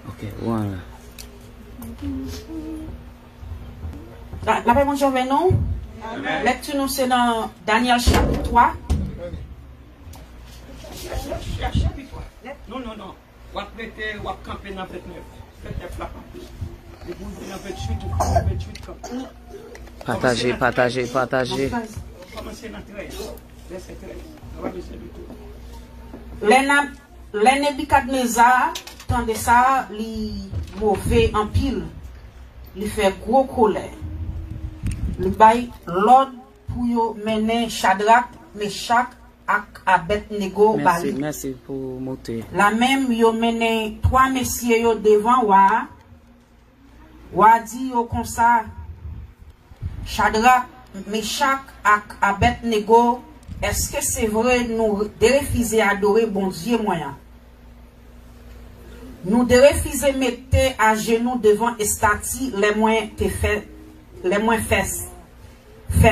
Ok, voilà. La paix, bonjour, nous. Lecture, nous, c'est dans Daniel chapitre 3. Chapitre 3. Non. On va camper dans 29. Peut-être la camper. Et vous dans 28 camper. Partagez. Commencez dans 13. Verset 13. On va baisser du tout. Les Nebukadnezar, tandis ça, li mauvais en pile, li fait gros colère. Li bay l'ordre pour yo mener Shadrach, Meshach ak Abednego bali. Merci pour monter. La même yo mené 3 messieurs yo devant wa dit yo comme ça Shadrach, Meshach ak Abednego, est-ce que c'est vrai nous de refuser adorer bon Dieu moyen? Nous de refuser mettre à genoux devant estati les moins te fait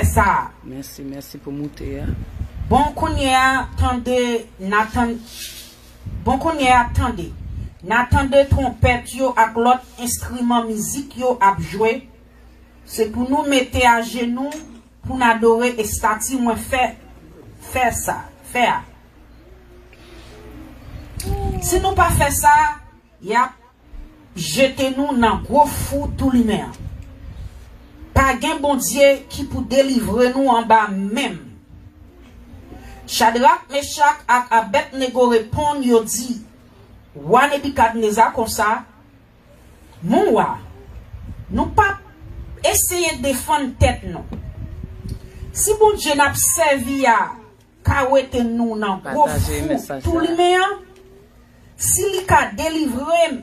ça. Merci pour monter. Bon qu'on y a attendez n'attendez trompette yo ak l'autre instrument musique yo ap jouer. C'est pour nous mettre à genoux pour nous adorer estati moins faire ça. Si nous pas fait ça, y a jeté nous dans gros fou tout lui-même. Pas gain bon Dieu qui pour délivrer nous en bas même. Shadrach, Meshach ak Abednego répond yo dit wa Nebukadnezar comme ça mon wa nous pas essayer de défendre tête non. Si bon Dieu n'a servi à kawete nous dans gros fou tout lui-même, si li ka délivrer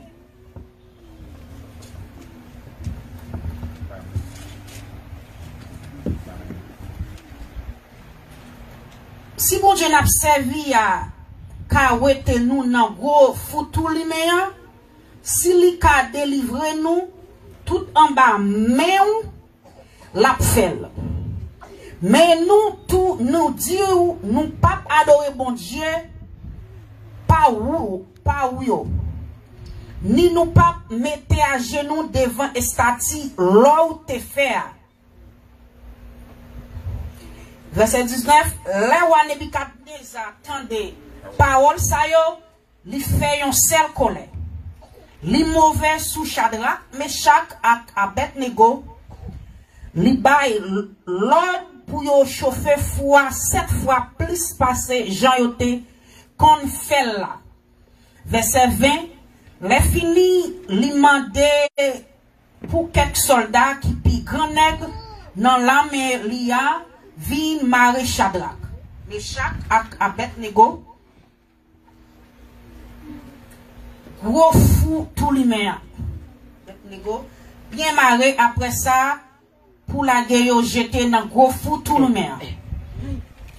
si bon Dieu n'a servi à kawete nous dans gros fou tout lui-même, si li ka délivrer nous tout en bas même la fait. Mais nous tout nous dire nous pas adorer bon Dieu pas ou ni nous pas mettre à genoux devant estati là où te faire. Verset 19, là où Nebukadnezar tendait parole ça yo, li fait yon seul colère. Li mauvais sous Shadrach, Meshach ak Abednego, li bay l'ordre pour yo chauffer fois 7 fois plus passé Jean yote qu'on fait là. Verset 20, les fini li mande pour quelques soldats qui pi grand nègre dans l'armée liya vin mare Shadrach, Meshach ak Abednego. Gros fou tout l'humain. Abednego bien maré après ça pour la guerre jeté dans gros fou tout l'humain.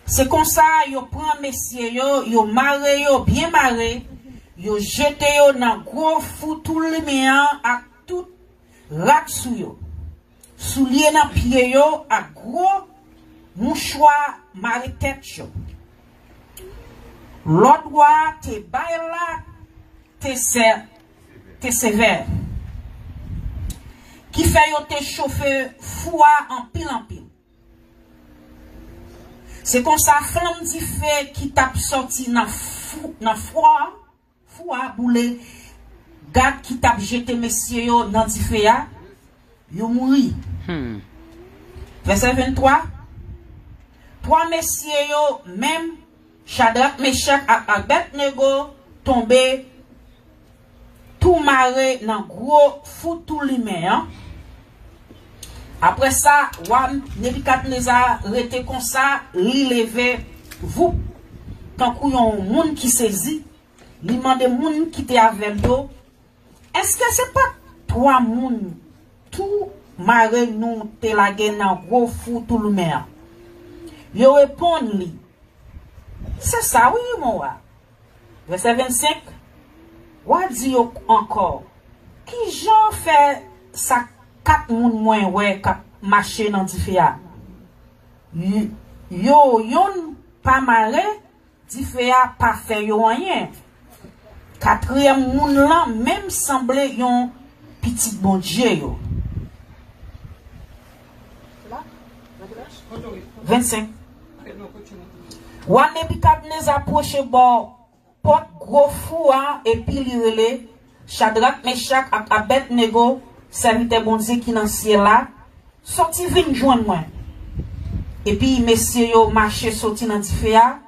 C'est comme ça yo prend messieurs yo maré yo bien maré yo jeté yo dans gros fou tout l'humain ak tout rak sou yo. Soulier dans pied yo ak gros mouchoir maré tête yo. L'autre roi te bay là te sévère. Qui fait yo te chauffer foi en pile. C'est comme ça flamme di fait qui t'a sorti dans foi boule gade qui t'a jeté messieurs yo dans di fait yo mouri. Verset 23. 3 messieurs yo même Shadrach, Meshach ak Abednego tombé tout maré dans gros fou tout l'humain. Après ça, Nebukadnezar rete comme ça, li levé vous tant qu'il y a un monde qui saisit, li mande moun qui te avec l'eau. Est-ce que c'est pas 3 moun tout maré nous te la dans gros fou tout l'humain? Yo répond li. C'est ça oui mon wa. Verset 25. Wa dit encore, qui j'en fait ça 4 moun moins ouais k'ap marcher dans di féa. Yo yon pas maré, di féa pas fait yo rien. Quatrième moun là, même semblait yon petit bon Dieu yo. 25. Wan Nebukadnez approche bon porte gros fou et puis li rele Shadrach, Meshach ak Abednego, serviteur bon Dieu qui dans ciel là, sorti vinn joindre moi. Et puis messieurs yo marché sorti dans di féa,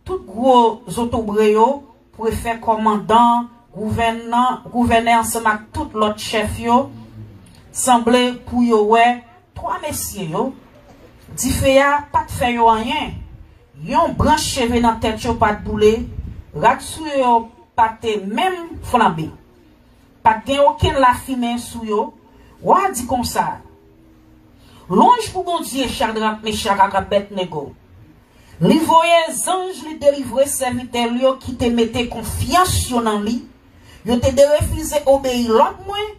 tout gros autobre yo pour faire commandant, gouverneur ensemble avec tout l'autre chef yo, semblait pour yo ouais, trois messieurs yo, di féa pas de faire yo rien. Yon branche cheveux dans tête yo pas de boule, rat sou yo pas te même flambé. Pas gen aucun la fumée sou yo. Wa dit comme ça. Longe pour bon Dieu Shadrach, Meshach ak Abednego. Li voye ange li délivrer serviteur yo qui te mette confiance yo nan li. Yo te de refuser obéir l'autre moins.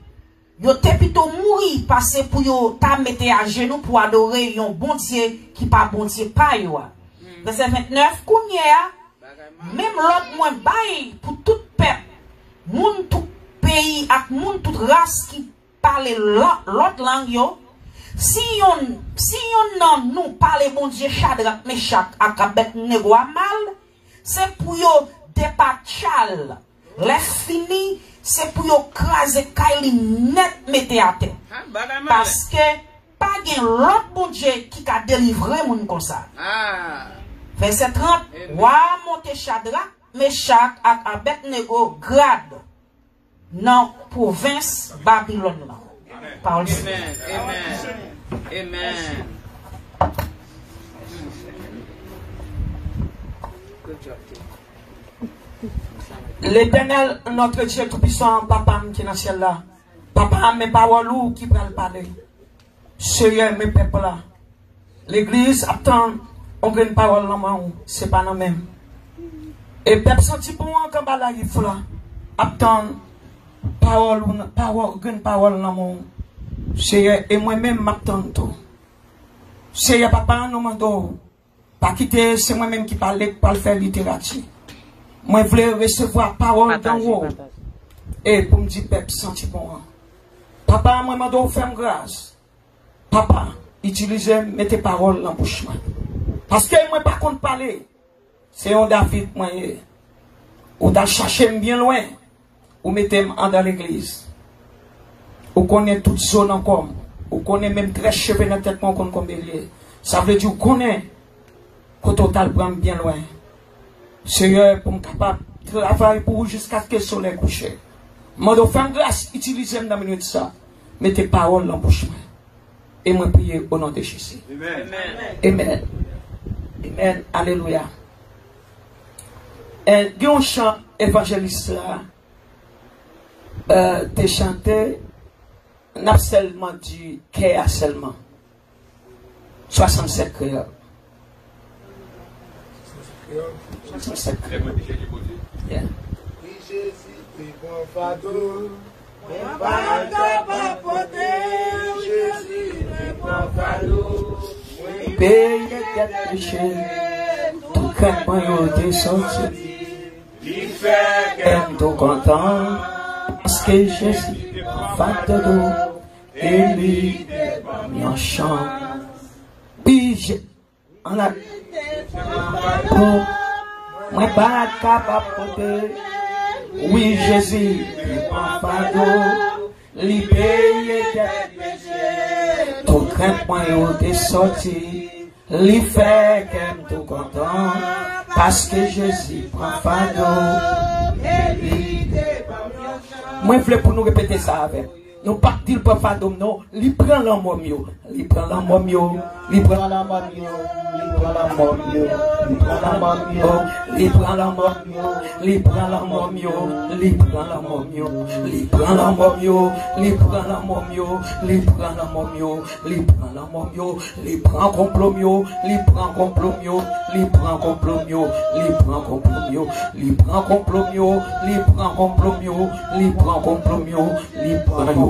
Yo te plutôt mourir parce pour yo ta mette à genoux pour adorer yon bon Dieu qui pas bon Dieu pas yo. Verset 29, kounye, même l'autre moins bail pour tout peuple, moun tout pays, ak moun toute race qui parle l'autre langue yo, si yon nan nous parle bon Dieu Shadrach, Meshach, ak Abednego mal, c'est pour yo dépatchal, les fini, c'est pour yo craser kaili net mette à terre. Parce que, pas gen l'autre bon Dieu qui a délivré moun comme ça. Verset 30, wa monte Shadrach, Meshach ak Abednego grade dans province Babylone. Amen. Amen. L'Éternel, notre Dieu tout-puissant, papa qui est dans le ciel là, papa mes paroles qui va parler, Seigneur mes peuples là, l'église attend. On a une parole dans moi, c'est pas la même. Et peuple senti pour moi quand la rive là, attend parole une parole dans moi. Seigneur et moi-même m'attends tout. Seigneur papa nous mando pas quitter c'est moi-même qui parle pour faire littérature. Moi voulais recevoir parole dans moi. Et pour me dire peuple senti pour moi. Papa moi mando faire grâce. Papa utilisez mettez parole dans bouche moi. Parce que moi pas contre parler. C'est un David moi ou d'aller chercher bien loin ou mettez dans l'église. Ou connaît toute zone encore. Ou connaît même 13 cheveux dans la tête comme bélier. Ça veut dire qu'on connaît qu'au total prend bien loin. Seigneur pour me capable de travailler pour jusqu'à ce que le soleil couche. Moi de faire grâce utilisez dans minute ça. Mettez parole dans bouche. Et moi prier au nom de Jésus. Amen. Amen. Amen. Alléluia. Et il y a un chant évangéliste là, de chanter, n'a seulement du cœur seulement. 67 créoles. 67 créoles. Yeah. Paye des péchés, tout crève yo descendu. Aime tout content, parce que Jésus va de dos, et lui, il en chante. Puis, on a pour moi pas capable de oui, Jésus, il prend fardeau, il paye des péchés, tout crève yo descendu. Li fait qu'aime tout content, parce que Jésus prend fardeau. Moi, je voulais pour nous répéter ça avec. Nous partons pour fardeau, non. Li prend l'amour mieux. Li prend l'amour mieux. Li prend l'amour mieux. Li prend l'amour mieux. Li prend l'amour mieux. Li prend l'amour mieux. Li prend l'amour mieux. Li prend l'amour mieux. Li prend l'amour mieux. Li prend l'amour mieux. Li prend l'amour mieux. Li prend l'amour mieux. Li prend complot mieux. Li prend complot mieux. Li prend complot mieux. Li prend complot mieux. Li prend complot mieux. Li prend complot mieux. Li prend complot mieux. Li prend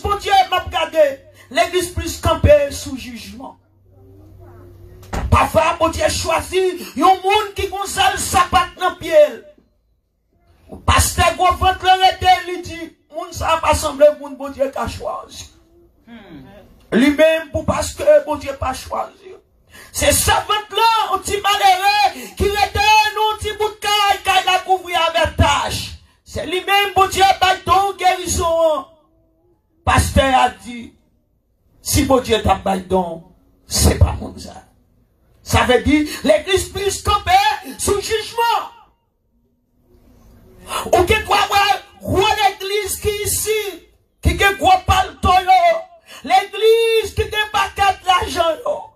l'église plus campée sous jugement. Parfois, bon Dieu choisi, yon monde qui gonzale sapat dans pied. Pasteur go ventre le il dit, moun ça pas semblé moun bon Dieu qu'a choisi. Lui-même pour pasteur bon Dieu pas choisi. C'est ça ventre là, un petit malheureux qui était nous petit bout de caille la couvrir avec tâche. C'est lui-même bon Dieu pas don guérison. Pasteur a dit, si bon Dieu t'a pas don, c'est pas comme ça. Ça veut dire, l'église plus camper sous jugement. Ou que quoi, l'église qui ici, qui est gros palto, l'église qui est paquet d'argent,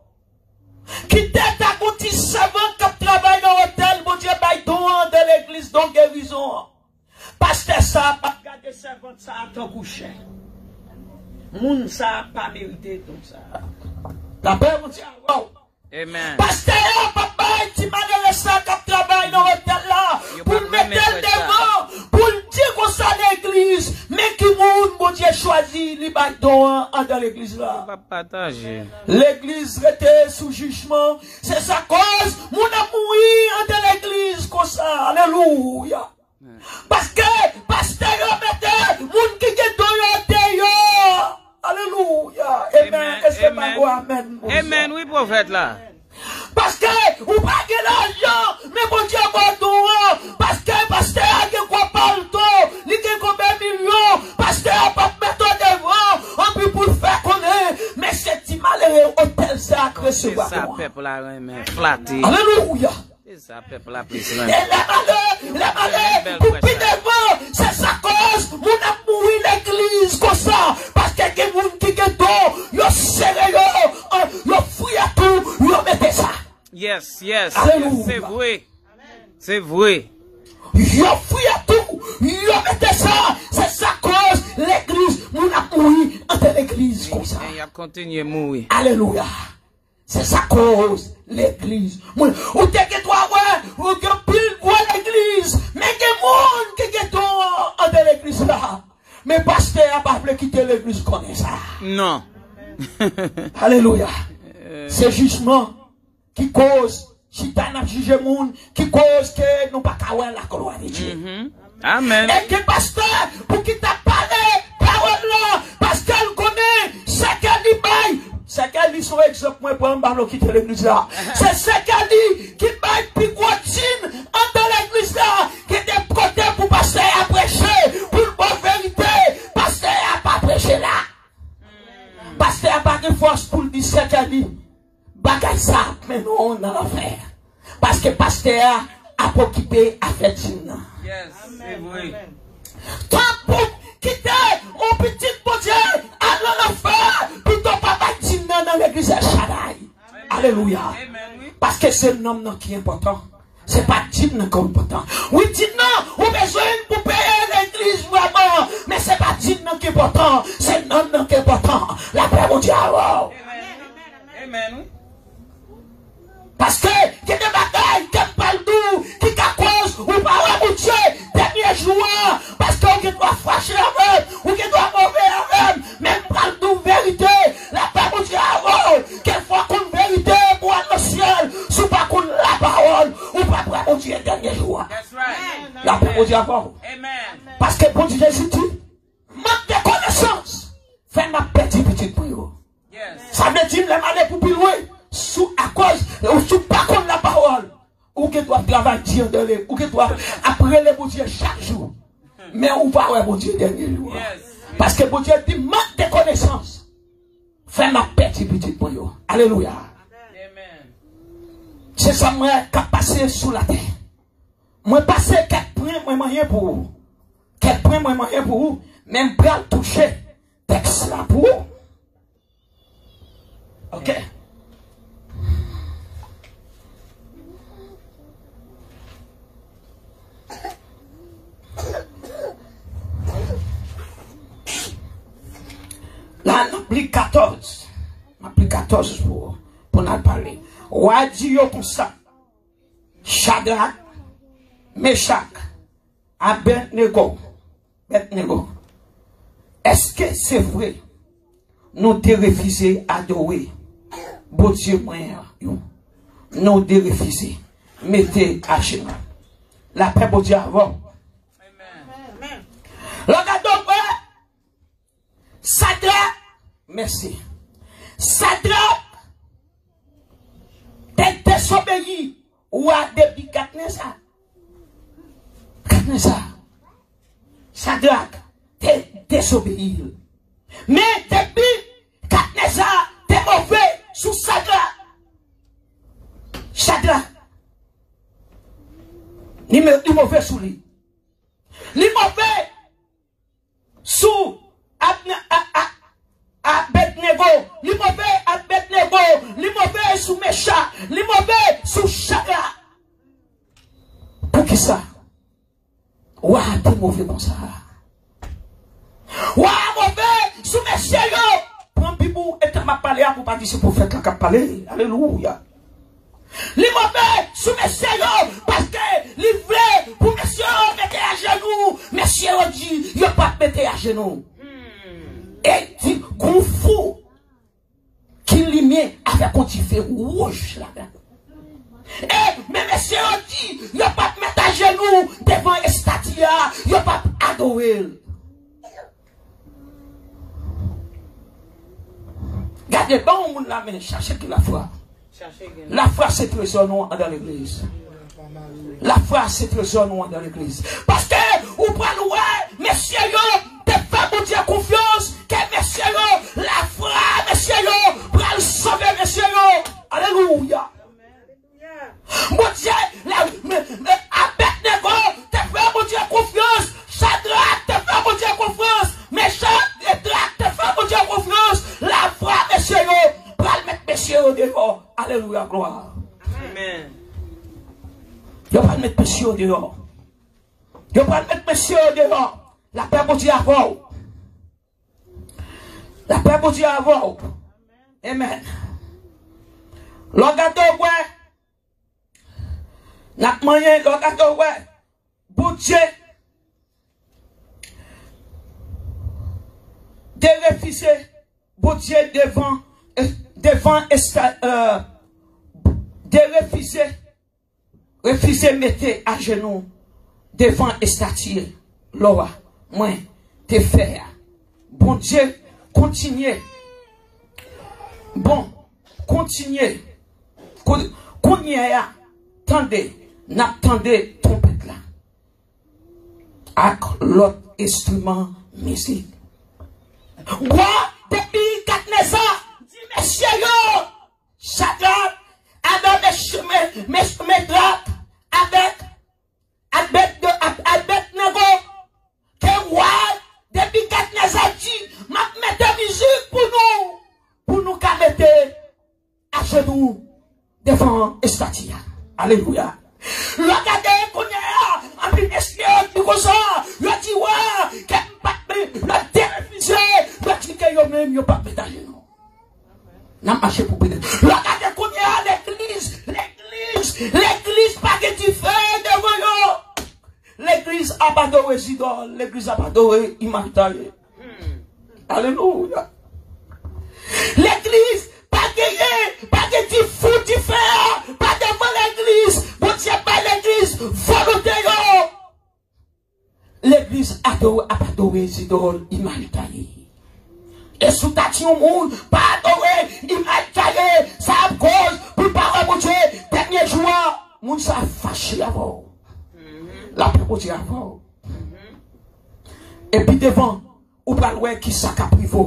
qui tête à côté savant qui travaille dans l'hôtel, bon Dieu, don de l'église, donc guérison. Pasteur, ça, pas garder servante, ça, à ton coucher. Moun, ça, pas mérité tout ça. La paix, mon Dieu, wow. Amen. Pasteur, papa, tu m'as laissé ça qui travaille dans l'hôtel là, pour mettre le devant, pour dire qu'on ça l'église, mais qui moun, mon Dieu, choisi, li ba don dans l'église là. L'église était sous jugement, c'est sa cause, moun a mouru dans l'église comme ça, alléluia. Parce que, pasteur, mettez, moun qui est dans l'hôtel, alléluia. Amen. Est-ce que pas amen? Amen, oui, prophète là. Parce que, ou pas de l'argent, mais mon Dieu, parce que, pasteur, il y a quoi partout, il y a combien de millions, pasteur, pas mettre devant, en plus pour faire connaître, mais c'est si malheureux, hôtel sacré, c'est ça, peuple là, flatté. Alléluia. C'est ça, peuple là, plus. Et les malheureux, pour plus devant, c'est sa cause, mon a mouru l'église comme ça, parce que il y a des gens qui est dos, yo serré, yo fouillé tout, yo mettez ça. Yes, yes. Alléluia. C'est vrai. C'est vrai. Yo fouillé tout, yo mettez ça, c'est sa cause, l'église, mon a mouru entre l'église comme ça. Et il a continué à mourir. Alléluia. C'est sa cause, l'église. Ou t'es que toi, ou que pile quoi l'église, mais que monde qui est dans l'église là. Mais pasteur a pas voulu quitter l'église comme ça. Non. Alléluia. C'est jugement qui cause, si t'as n'a jugé monde, qui cause que nous pas qu'à la gloire de Dieu. Amen. Et que pasteur, pour qui t'a parlé, parole là, parce qu'elle connaît, c'est qu'elle dit bail. C'est qu'elle dit son exemple, moi, pour un ballon qui te l'église là. C'est ce qu'elle dit, qui baille picotine dans l'église là, qui est des côtés pour passer à prêcher, pour une bonne vérité, passer à pas prêcher là. Passer à pas de force pour dire ce qu'elle dit. Bagaille ça, mais non, on a l'affaire. Parce que pasteur a occupé à faire dîner. Yes, c'est vrai. Tant pour quitter au petit Dieu, à l'affaire, plutôt pas bâtir dans l'église à Shaddai. Alléluia. Parce que c'est le nom qui est important. C'est pas Dîne qui est important. Oui, Dîne, on a besoin pour payer l'église vraiment. Mais c'est pas Dîne qui est important. C'est le nom qui est important. La paix au diable. Amen. Parce que, il y a des bagailles qui parlent d'où, qui cause, ou pas au Dieu, dernier jour, parce qu'on doit fâcher avec, ou qu'on doit mauvais avec, même parle d'où vérité, la paix au diable, quelle fois qu'on vérité pour le ciel, sous pas qu'on la parole, ou pas pour au Dieu dernier jour. La paix au diable. Parce que pour Jésus dit, manque de connaissance, fait ma petite pour vous. Ça veut dire, les malais pour plus loin. Sous à cause ou sous pas comme la parole ou que doit travailler dans les ou que doit après les bon Dieu chaque jour mais on va ouais bon Dieu dernier jour parce que bon Dieu dit manque de connaissance fais ma petite pour vous. Alléluia. Amen. C'est ça moi qui a passé sous la terre moi passer 4 points moi rien pour vous 4 points moi rien pour vous même pas toucher texte là pour vous. OK. Là, on applique 14. On applique 14 pour nous parler. Wadio comme ça. Shadrach, Meshach, Abednego. Est-ce que c'est vrai? nous te refusé adorer. Bon Dieu, moyen, nous te refusé. Mettez à genoux. La paix, bon Dieu, avant. Regardons, Sadra, merci. Sadra, t'es désobéi ou à depuis Katneza. Katneza. Sadra, t'es désobéi. Mais depuis Katneza, t'es mauvais sous Sadra. Sadra. Ni mauvais sous lui. Ni mauvais sous Abednego, li mauvais Abednego, li mauvais sous Mécha, li mauvais sous Chagla. Pour qui ça? Ouah, t'es mauvais comme ça. Ouah, mauvais sous Mécha, yo. Prends Bibou et t'as ma parlé pour pas dire ce prophète là qui a parlé. Alléluia. Li mauvais sous Mécha, yo. Parce que li vrai pour Monsieur mettre à genoux. Monsieur dit, yo pas mettre à genoux. Et dit, qu'on fou qui lumière avec un petit feu rouge là-dedans. Et mais monsieur dit, il n'y a pas de mettre à genoux devant un statia, il n'y a pas adorer. Gardez bon monde la main, cherchez que la foi. La foi c'est trésor nous dans l'église. La foi c'est trésor nous dans l'église. Parce que, ou pas nous, messieurs, te fait pour dire confiance, que messieurs, la foi, messieurs, pour le sauver, messieurs. Alléluia. Mon Dieu, Abednego, te fait pour dire confiance. Shadrach, te fait pour dire confiance. Méchant, te fait pour dire confiance. La foi, messieurs, pour le mettre messieurs dehors. Alléluia, gloire. Amen. Il ne va pas mettre messieurs dehors. Il ne va pas mettre messieurs dehors. La paix pour Dieu avant. La paix pour Dieu avant. Amen. Regardez, ouais. La moyen, regardez, ouais. Pour Dieu. De refuser. Pour Dieu devant. De refuser. Refuser mettez à genoux devant estatier. Loa, moi, te faire. Bon Dieu, continuez. Bon, continuez. Continuez à attendez, n'attendez trompette là. Avec l'autre instrument musique. Moi, depuis Katneza, dit messieurs, chacun, avec mes draps, avec Abednego, que moi, depuis Katneza dit, m'a mettre musique pour nous mettre à genoux devant Estatia. Alléluia. Regardez qu'on est en plus d'esprit, comme ça, le dit, ouais, que le télévisé, le dit que yo même, yo pas mettre à genoux. N'a marché pour péter. Regardez qu'on est à l'église, pas que tu fais devant yo. L'église a pas adoré Sidon, l'église a pas adoré Imantale. Alléluia. L'église, pas que tu fous, tu fais, pas devant l'église, bon Dieu, pas l'église, volontaire. L'église a pas adoré Sidon, Imantale. Et sous ta au monde, pas adoré, Imantale, ça a cause, pour pas remonter, dernier jour, moun ça fâché avant. La paix pour Dieu avant. Et puis devant, ou pas loin qui ça a privé.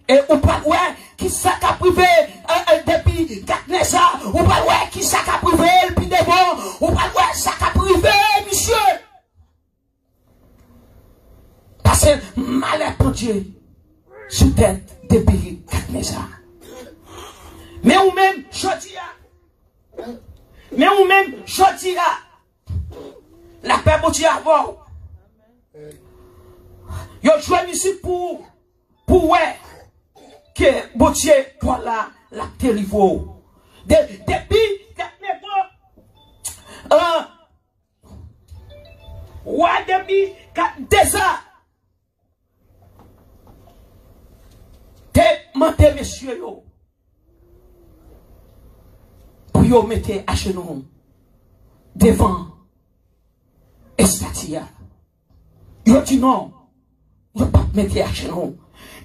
Et ou pas loin qui ça a privé depuis Katneza, ou pas loin qui ça a privé, puis devant, ou pas loin ça a privé, monsieur. Parce que malheur pour Dieu, sous tête depuis Katneza. Mais ou même, Chotia. La paix pour Dieu avant. Yo joue ici pour ouais que bon Dieu toi là la télévo. Depuis ouais depuis déjà te mandé messieurs yo pour yo mettre à genoux devant Estatia. Yo dit non, yo pas mettre à genoux.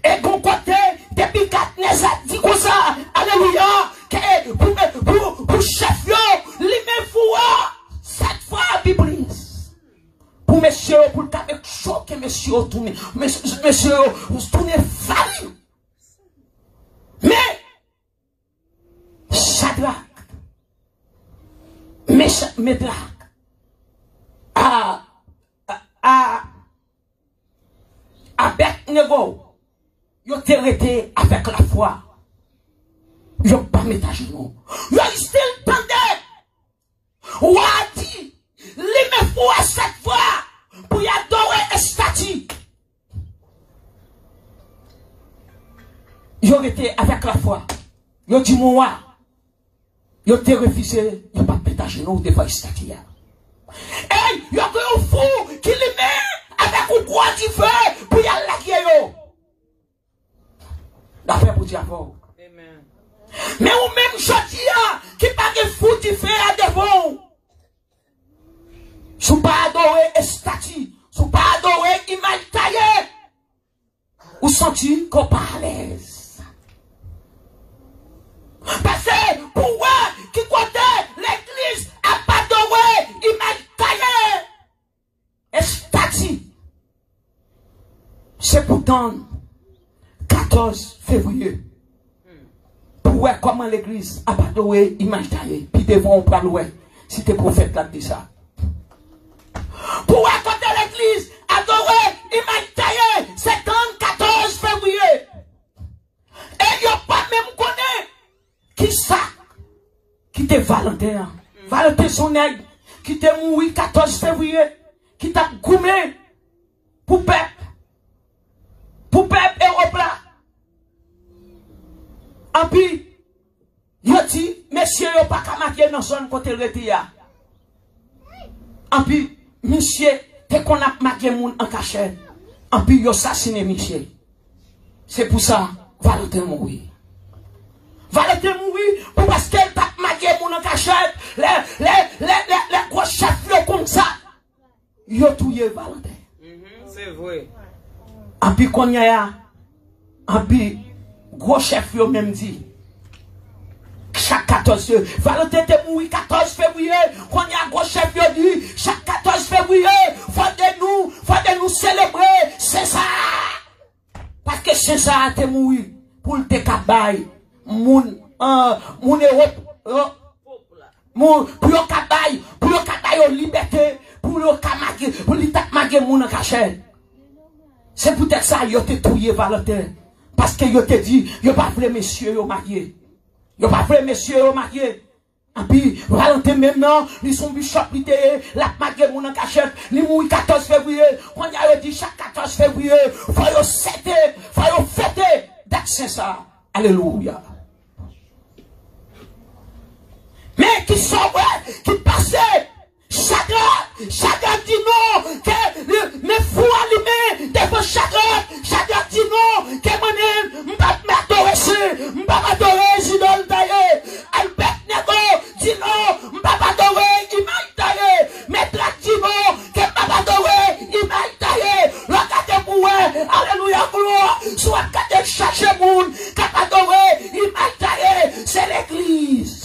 Et bon côté, depuis Katnezat dit comme ça, alléluia, que pour chef yo, li me voua, cette fois Bible. Pour monsieur, pour le cas de choc, monsieur tourne, monsieur tourne famille. Mais, Shadrach, Médrach, Abednego, yo te rete avec la foi. Yo pas mettre à genoux. Yo still pendant. Ou a dit, li me faut à cette fois pour y adorer un statut. Yo rete avec la foi. Yo dit moi, yo te refusé, yo pas mettre à genoux devant un statut. Et yo te fou qui li met avec un croix du feu pour y aller la guerre. L'affaire pour dire avant. Mais ou même Jodia qui pas de fou du feu à devant. Sous pas adorer un statut, sous pas adorer image taillée. Ou senti qu'on pas à l'aise. Parce que pourquoi qui côté l'église a pas adoré image taillée. Un statut. C'est pourtant 14 février. Pour comment l'église a pas adoré image taillée. Puis devant on parle si t'es prophète là dit ça. Pourquoi quand l'église a adoré image taillée, c'est 14 février. Et y'a pas même connaît qui ça qui te Valentin. Valentin son aigle qui te mouru 14 février. Qui t'a goumé pour peuple. Pour peuple Europe là. En puis, yo dit, monsieur, yo pas qu'à marquer dans son côté retia. En puis, monsieur, dès qu'on a marqué moun en cachette, en puis, yo assassiné monsieur. C'est pour ça, Valentin mourir. Valentin mourir, pour parce qu'elle t'a marqué moun en cachette, les gros chefs yo comme ça. Yo touye Valentin. C'est vrai. En puis, qu'on y a, en puis, gros chef yo même dit chaque 14 Valentin te mouri 14 février quand y a gros chef yo dit chaque 14 février faut nous célébrer César parce que César te mouri pour te kabay moun Europe moun pour yo kabay liberté pour yo kamage pour li tak mage moun en cachette. C'est peut-être ça yo te touye Valentin. Parce que yo te dit, yo pas vrai monsieur yo marié. Yo pas vrai monsieur yo marié. Et puis, Valentin maintenant, ils sont bishop, ils te, la marié moun en cachette, ils mourent 14 février. Quand y a dit chaque 14 février, faut yo fêter, d'accès ça. Alléluia. Mais qui sont vrai, qui passent, chacun dit non, que mes fous allumés, devant chacun dit non, que moi-même, m'pas m'adorer, Zidol taillé, Albert Nego, dit non, m'pas m'adorer, image taillé, Médrach dit non, que m'pas m'adorer, image taillé, regardez moi, alléluia, gloire, soit regardez chercher moun, qu'à adorer, image taillé, c'est l'église.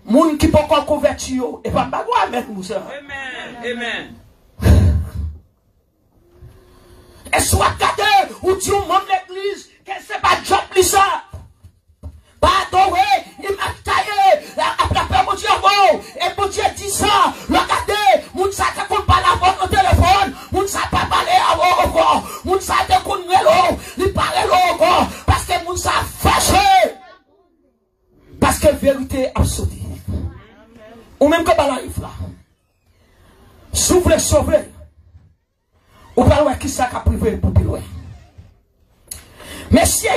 Moun qui peut encore convertir, et pas m'bago avec nous, ça. Amen. Et soit regardez, ou dit au monde l'église, que c'est pas job li ça. Pas adorer, il m'a taillé, après mon Dieu, et mon Dieu dit ça, regardez, moun sa te kon pas la voix au téléphone, moun sa pas parler à encore, moun sa te kon melo, li parle encore, parce que moun sa fâché. Parce que vérité absolue. Ou même que la arrive là. S'ouvre, sauver. Ou pas ouais qui ça qu'a privé pour plus loin. Messieurs,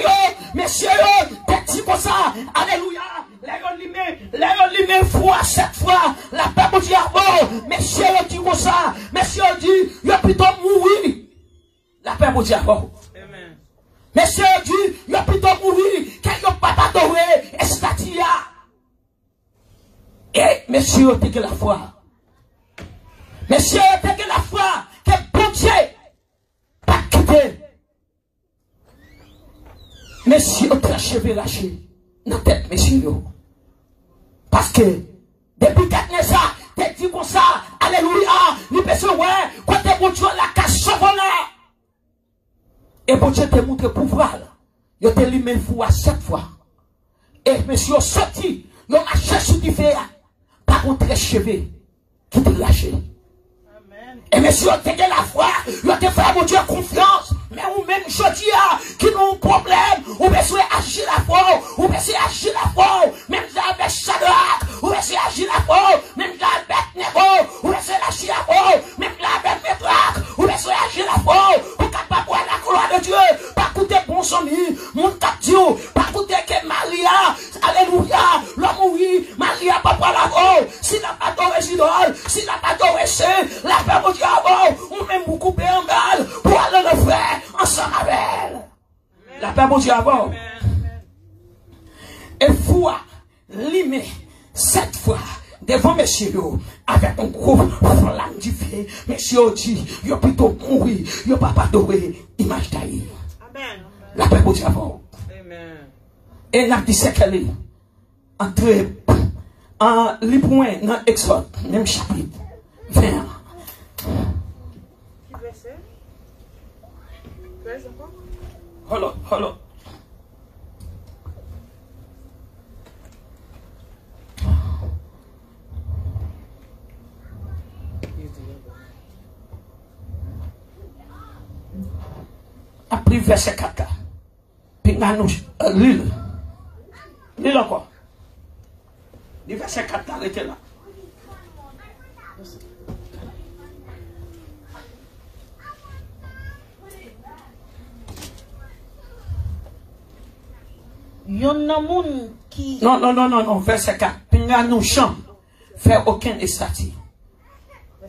petit comme ça, alléluia. Les limés fois, cette fois, la paix pour dire bon, messieurs, dit comme ça, messieurs, dit, il y a plutôt mourir. La paix pour dire bon. Monsieur dit, il a plutôt mourir, qu'il n'y a pas adoré, et statia. Et monsieur, t'es que la foi. Monsieur, t'es que la foi, que bon Dieu, pas quitter. Monsieur, t'es achevé lâché, dans la tête, monsieur. Parce que, depuis qu'elle ça, t'es dit comme ça, alléluia, nous pensons, ouais, quand t'es bon Dieu, la casse sauvona. Et bon Dieu te montre pouvoir. Il te limé fou à 7 fois. Et monsieur sorti, il a marché sur du fer. Par contre, les cheveux qui te lâché. Et monsieur, te fait la foi, il te fait mon Dieu confiance. Mais ou même jeudi, qui ont un problème, ou besoin agir la foi, ou besoin agir la foi, même avec Shadrach, ou besoin agir la foi, même avec Nego, ou besoin agir la foi, même avec Médrach, ou besoin agir la foi, ou capable de la gloire de Dieu, pas coûter bon amis, mon capture, pas coûter que Maria, alléluia, l'homme oui, Maria, papa la voix, si n'a pas de résidol, si n'a pas de récit, la paix au diable, ou même vous couper en balle, pour aller le faire. Ensemble avec elle. La paix, mon Dieu, avant. Et foi, limé, 7 fois, devant monsieur, avec un gros flamme du feu, monsieur dit, il y a plutôt mourir, il n'y a pas adoré, image d'Aïe. La paix, mon Dieu, avant. Et la dit, c'est qu'elle est entre en Libouin, dans Exode, même chapitre 20. Hold on. Après verset 4. Puis l'île encore. Le verset 4 arrêtez là. Non, verset 4. Pinga nous chante, faire aucun estati,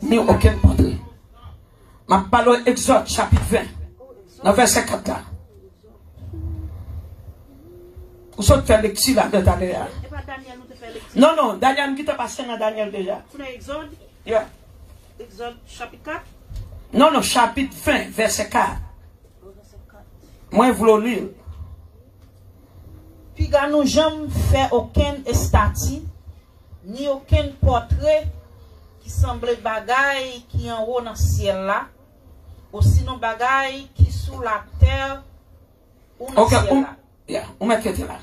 ni aucun portrait. Ma parole Exode, chapitre 20, dans verset 4 là. Vous sortez faire lecture là, Daniel. Non, Daniel qui t'a passé dans Daniel déjà. Exode? Yeah. Exode, chapitre 4? Non, chapitre 20, verset 4. Moi, je voulais lire. Puis nous jamais fait aucun estati, ni aucun portrait qui semble bagaille qui en haut dans le ciel là, ou sinon bagaille qui sous la terre ou dans le ciel là. On met là.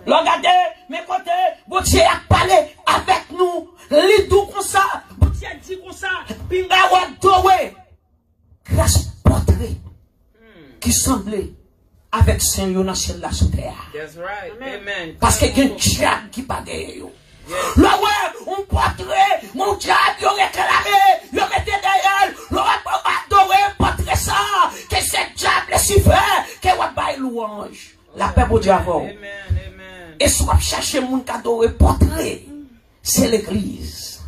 Regardez, mes côtés, bon Dieu a parlé avec nous, lit tout comme ça, bon Dieu dit comme ça, pinga wadowe, grâce portrait qui semblait avec Saint-Yo dans le ciel là sous terre. That's right. Amen. Parce que il y a un diable qui pas derrière. Là ouais, on portrait, mon diable, il réclamé, il mettait derrière, il va adorer portrait ça, que ce diable si fait, que va bailler louange. La paix pour Dieu avant. Amen. Et soit chercher mon cadeau et portrait, c'est l'église.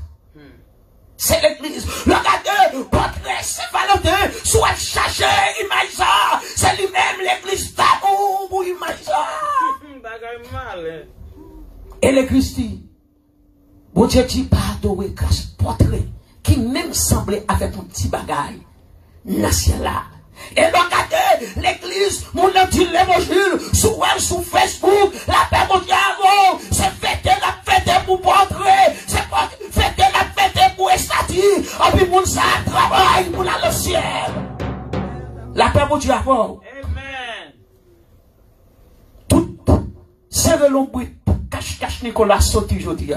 C'est l'église. Regardez, portrait, c'est Valentin. Soit chercher, image ça. C'est lui-même l'église d'amour pour image ça. Et l'église dit, bon Dieu dit, pas adorer grâce portrait, qui même semblait avec un petit bagage, national là. Et regardez, l'église, mon dit l'évangile, sur Facebook, la paix mon diable, c'est fêter la fête pour portrait, c'est fêter la fête pour estati, et puis mon ça travaille pour aller au ciel. La paix mon diable. Amen. Tout, c'est le long bruit pour cache Nicolas sauter aujourd'hui.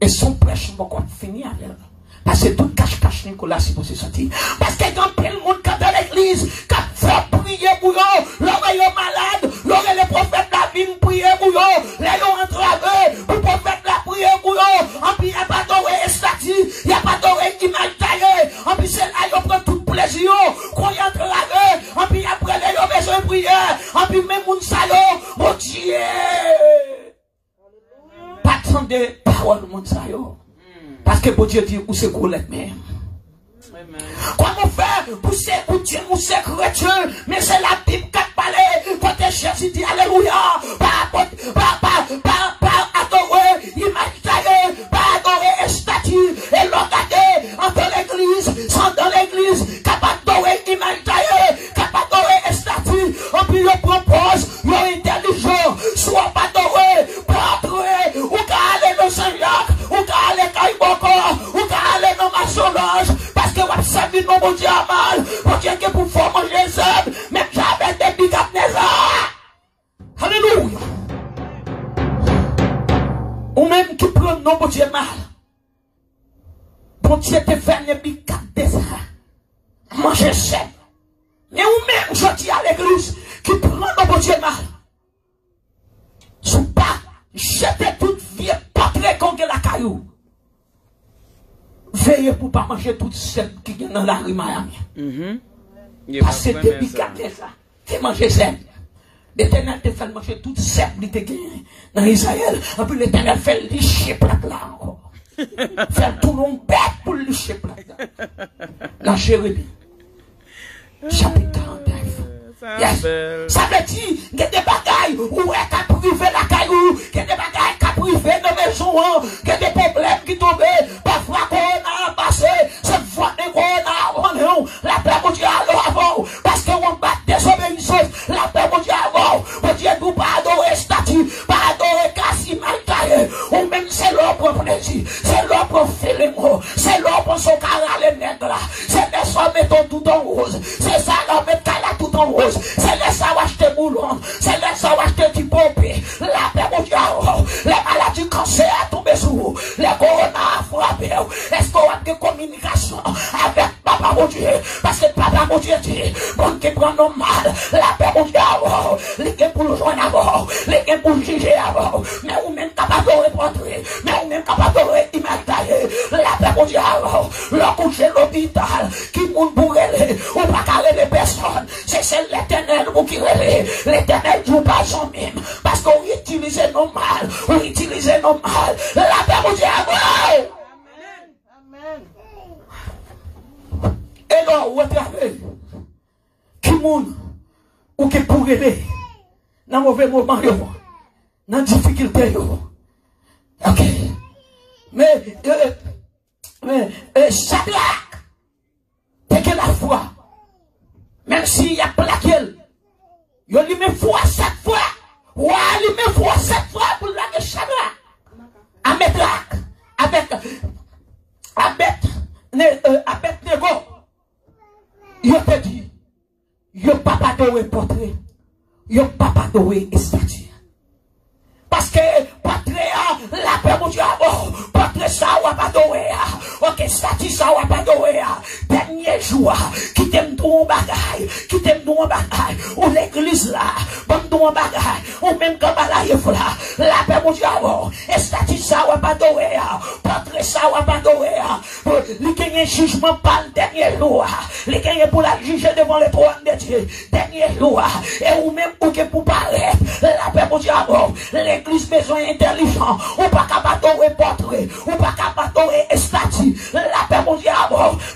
Et son prêche, on va finir avec elle. Parce que tout cache Nicolas, c'est pour se sortir. Parce que quand plein de monde qui dans l'église, quand faut prier pour eux, l'oreille est malade, l'oreille les prophètes la vie prier pour eux, les gens entravé, pour prophète la prier pour eux, en plus il n'y a pas d'oreille estati, il n'y a pas d'oreille image taillée, en plus c'est là, ils prennent tout plaisir, qu'on y entravé, en plus après les gens besoin de prier, en plus même moun salaud, mon Dieu, pas tant de paroles moun salaud. Parce que bon Dieu dit, où c'est qu'on l'aide même. Comment faire pour Dieu nous c'est chrétien, mais c'est la Bible qui parle. Quand Jésus dit alléluia, pas adorer, imaginer, pas adorer statue, et regarder entre l'église, sans dans l'église, capable d'adorer, imaginer, capable d'adorer statue, en plus on propose, yon intelligent, soit pas adorer, pas adorer, ou qu'à aller dans Saint-Jacques, ou qu'à aller Caïboko, ou qu'à aller dans ma Solange, parce que vous savez, non, mon Dieu a mal, mon Dieu qui pour faire manger ça, même j'avais des bicapnésas. Alléluia. Ou même qui prend non, mon Dieu mal. Bon Dieu te fait des bicapnésas. Manger ça. Mais ou même, je dis à l'église, qui prend non, mon Dieu mal. Sous pas, jeter toute vie, portrait qu'on a la caillou. Veillez pour ne pas manger toute celle qui est dans la rue Miami. Parce que depuis ça, c'est manger celle. L'Éternel te fait manger toute celle qui te gagne dans Israël. Et puis l'Éternel fait licher plat là encore. Faire tout le monde bête pour licher plat là. La Jérémie. Chapitre 49. Yes. Ça veut dire qu'il y a des bagailles où est qu'à priver la caillou, qu'il y a des bagailles qu'à priver nos maisons, qu'il y a des problèmes qui tombent, parfois qu'on a passé, cette fois qu'on a la paix mondiale avant, parce qu'on bat désobéissance, la paix mondiale avant, on dit nous pas adorer statut, pas adorer cassis mal taillé, ou même c'est leur propre plaisir, c'est leur propre feeling, c'est leur propre son carré les nègres là, c'est les soins mettons tout en rose, c'est ça leur mettre tout en rose. C'est les ça acheter boulon, c'est les ça acheter du pompier, la paix mondiale, les maladies cancer à tomber sur vous, les corona à frapper. Est-ce qu'on a des communications avec Papa mon Dieu? Parce que Papa mon Dieu dit, bon qui prend nos mal, la paix mondiale, les gens pour le joindre avant, les gens pour le juger avant, mais ou même capable de reporter, mais ou même capable de imaginer, la paix mondiale, le coucher l'hôpital, qui moun pour aller, ou pas carrer les personnes, c'est l'Éternel pour qui relève. L'Éternel joue pas son même. Parce qu'on utilise nos mal. On utilise nos mal. La paix vous dit amen. Et là, vous regardez. Qui moun ou qui pour aider. Dans mauvais moment, dans difficulté. Ok. Mais Shadrach, t'es que la foi. Même s'il y a plaqué, il lui met foi 7 fois. Ouais, il met foi 7 fois pour la Shadrach. Avec Nego. Il te dit, il n'a pas adoré portrait. Il n'a pas adoré statue. Parce que portrait, la paix mon Dieu, portrait ça, ou pas adoré. Ok, statue ça, ou pas adoré. Dernier jour, qui t'aime ton bagage, qui t'aime ton bagage, ou l'église là, bon ton bagage, ou même comme la yef là, la paix mon Dieu, et statue ça, ou pas adoré. Portrait ça, ou pas adoré. Les gagnants jugement par le dernier jour, les gagnants pour la juger devant le trône de Dieu, dernier jour, et ou même pour paraître, la paix mon Dieu, l'église besoin intelligent, ou pas capable de portrait, ou pas capable de statue, la paix mon Dieu,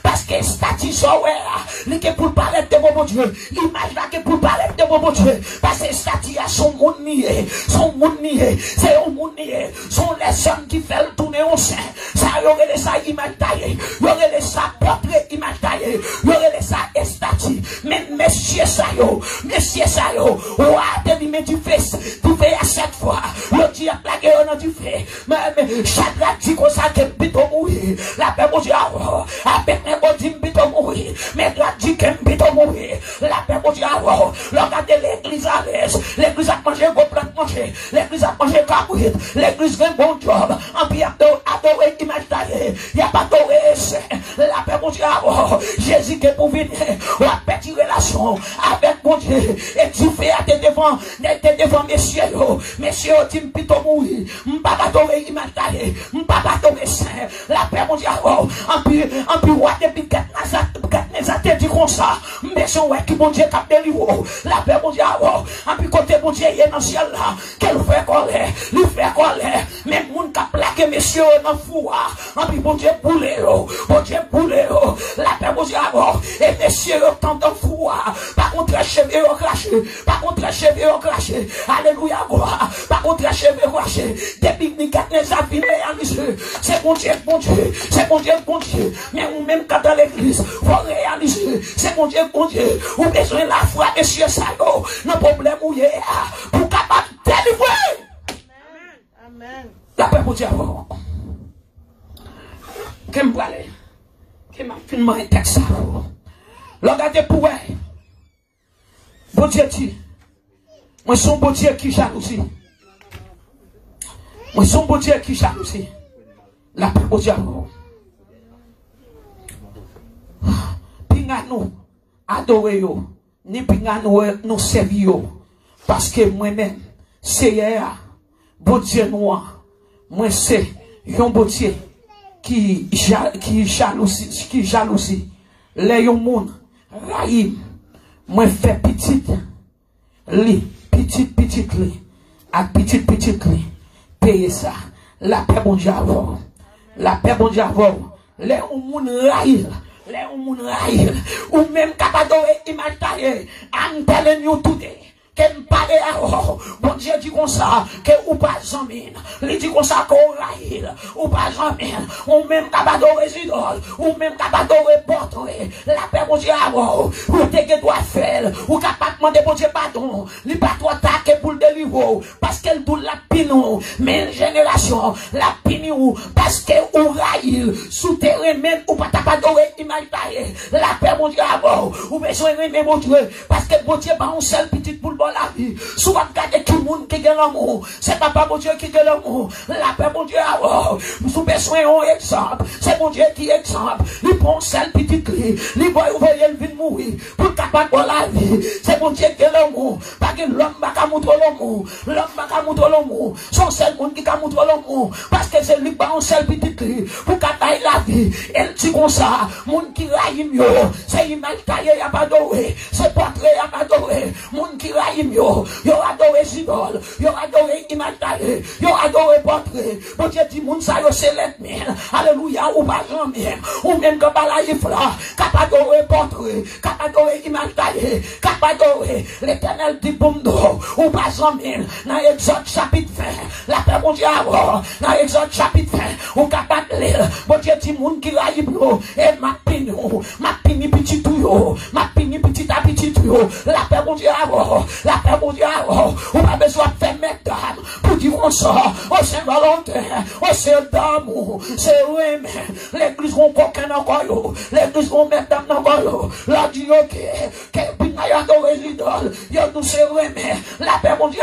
parce que statue ça, ouais, qui pour parler de mon Dieu, image là que pour parler de mon Dieu, parce que statue a son monde nié, c'est un monde nié, sont les hommes qui fait tourner au sein, ça y aurait ça image taillée, y aurait ça portrait image taillée, y aurait ça statue, mais messieurs ça yo, ouais, t'es mis du fais à 7 fois, le Dieu a plaqué au nom du fait, mais Shadrach dit qu'on ça que bito mourir, la paix mon Dieu, avec mes bon dit bito mourir, mais la dit que bito mourir, la paix mon Dieu, regardez l'église à l'aise, l'église a mangé gros plat manger, l'église a mangé cabrit, l'église fait bon job, en puis adoré image taillée, il n'y a pas adoré, la paix mon Dieu, Jésus qui pour venir, on a petit relation avec mon Dieu, et tu fais à tes devant messieurs, messieurs, tu me pito mourir, m'papa adoré image taillée, m'papa adoré saint, la paix mon Dieu, en puis, ouais, depuis 4 ans, dit comme ça, messieurs, ouais, qui mon Dieu cap de l'eau, la paix mon Dieu, en puis côté mon Dieu, il est dans le ciel là, qu'elle fait colère, lui fait colère, même moun cap plaqué messieurs dans le four, en puis mon Dieu boulé, la paix mon Dieu, et messieurs, tendance dans fou, par contre, cheveux au craché, par contre, cheveux au craché, alléluia, gloire, par contre, cheveux au craché, depuis que nous avons ça fini réaliser, c'est bon Dieu, c'est bon Dieu, mais ou même quand dans l'église, faut réaliser, c'est bon Dieu, ou besoin de la foi, monsieur, ça, non problème où il y a, pour capable de délivrer. Amen. La paix pour Dieu. Qu'est-ce que je vais Qu'est-ce que je vais faire ça? Regardez pour vous. Bon Dieu dit, moi je suis un bon Dieu qui jalousie. Moi je suis un bon Dieu qui jalousie. La paix pour Dieu. Pinga nous adorer yo, ni pinga nous servir yo, parce que moi-même c'est bon Dieu noir. Moi c'est un bon Dieu qui jalousie. Les yon moun raïm. Moi fait petite li, petite li, à petite li. Payer ça. La paix bon Dieu avant. La paix bon Dieu avant. Les yon moun raïm. Les yon moun raïm. Ou même capable d'imaginer. I'm telling you today. Qu'elle parle à bon Dieu dit comme ça, que ou pas jamais, il dit comme ça qu'on raïl, ou pas jamais, ou même capable de résidol, ou même capable de portrait, la paix bon Dieu à ou te que doit faire, ou capable de demander bon Dieu pardon, il pas trop attaquer pour le délivrer, parce qu'elle doit la pinou, mais une génération, la pinou, parce que ou raïl, souterrain même, ou pas capable de imaginer, la paix bon Dieu à ou besoin de remettre bon Dieu, parce que bon Dieu pas un seul petit pour le la vie. Souvent, regardez tout le monde qui a l'amour. C'est papa, mon Dieu, qui a l'amour. La paix, mon Dieu, nous besoin d'un exemple. C'est mon Dieu qui est exemple. Il prend celle petite clé. Il voit où il vient mourir. Pour capable de la vie. C'est mon Dieu qui a l'amour. Parce que l'homme va montrer l'amour. L'homme va montrer l'amour. Son seul monde qui a montré l'amour. Parce que c'est lui qui a une seule petite clé. Pour capable la vie. Elle dit comme ça. Monde qui raille mieux. C'est image taillée, il n'y a pas d'oré. C'est portrait, il n'y a pas d'oré. Monde qui raille yo adoré Zidol, yo adoré imaginer, yo adoré portrait. Bon Dieu dit moun sa yo select men. Alléluia, ou pas jamais. Ou même que bala ifla, capable d'adorer portrait, capable d'adorer imaginer, capable d'adorer l'Éternel dit pour nous, ou pas jamais. Dans Exode chapitre 20, la paix bon Dieu dans Exode chapitre 20, ou capable lire. Bon Dieu dit moun qui raille yo, et ma pini petit yo, ma pini petit à petit yo. La paix bon Dieu la paix mon Dieu, on n'a besoin de faire mettre pour dire qu'on sort, on s'est volontaire, on s'est d'amour, c'est oui, mais l'église on coquin encore, l'église on met dans encore, la dit ok, qu'elle peut y adorer l'idole, y'a nous c'est oui, mais la paix mon Dieu,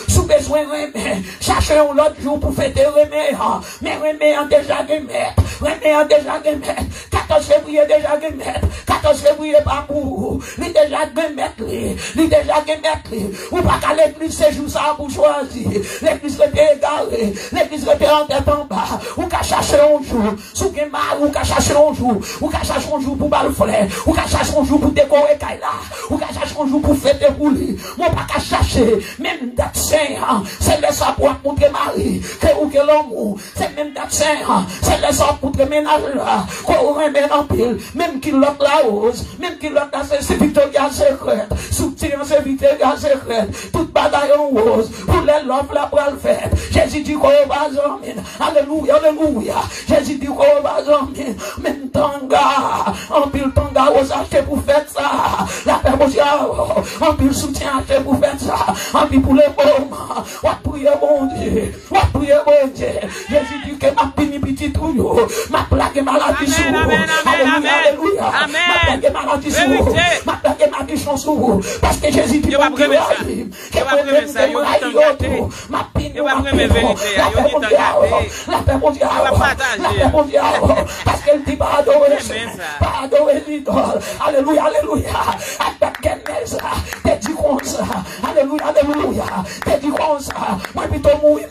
sous besoin mais cherchez un autre jour pour fêter mais a déjà gagné, a déjà gagné, 14 février déjà gagné, 14 février pas pour, il déjà gagné, il déjà gagné, ou pas qu'à l'église c'est jour ça pour choisir, l'église est égarée, l'église est en tête en bas, ou qu'à chercher un jour, sous que mal, ou qu'à chercher un jour, ou qu'à chercher un jour pour bal fleur, ou qu'à chercher un jour pour décorer Kaila, ou qu'à chercher un jour pour fêter pour lui, moi pas qu'à chercher, même date 5 ans, c'est le ça pour montrer Marie, que ou que l'homme, c'est même date 5 ans, c'est le ça pour montrer ménage là, qu'on remet en pile, même qu'il l'autre la rose, même qu'il l'autre la c'est Victoria secrète, soutien c'est Victoria secrète, toute bataille en rose, pour les love la pour le faire, Jésus dit qu'on va dormir, alléluia, alléluia, Jésus dit qu'on va dormir, même tanga, en pile tanga, on s'achète pour faire ça, la paix mon Dieu, en pile soutien acheté pour faire ça, en pile pour les moments, on va prier mon Dieu, on va prier mon Dieu, Jésus dit que ma pini petit tout, ma plaque maladie sous, alléluia, alléluia, ma plaque maladie sous, ma plaque maladie sous, parce que Jésus dit que ma pini, la paix mondiale, parce qu'elle dit pas adorer l'idole, alléluia, alléluia, t'es dit comme ça, alléluia, alléluia, t'es dit comme ça, moi plutôt mourir,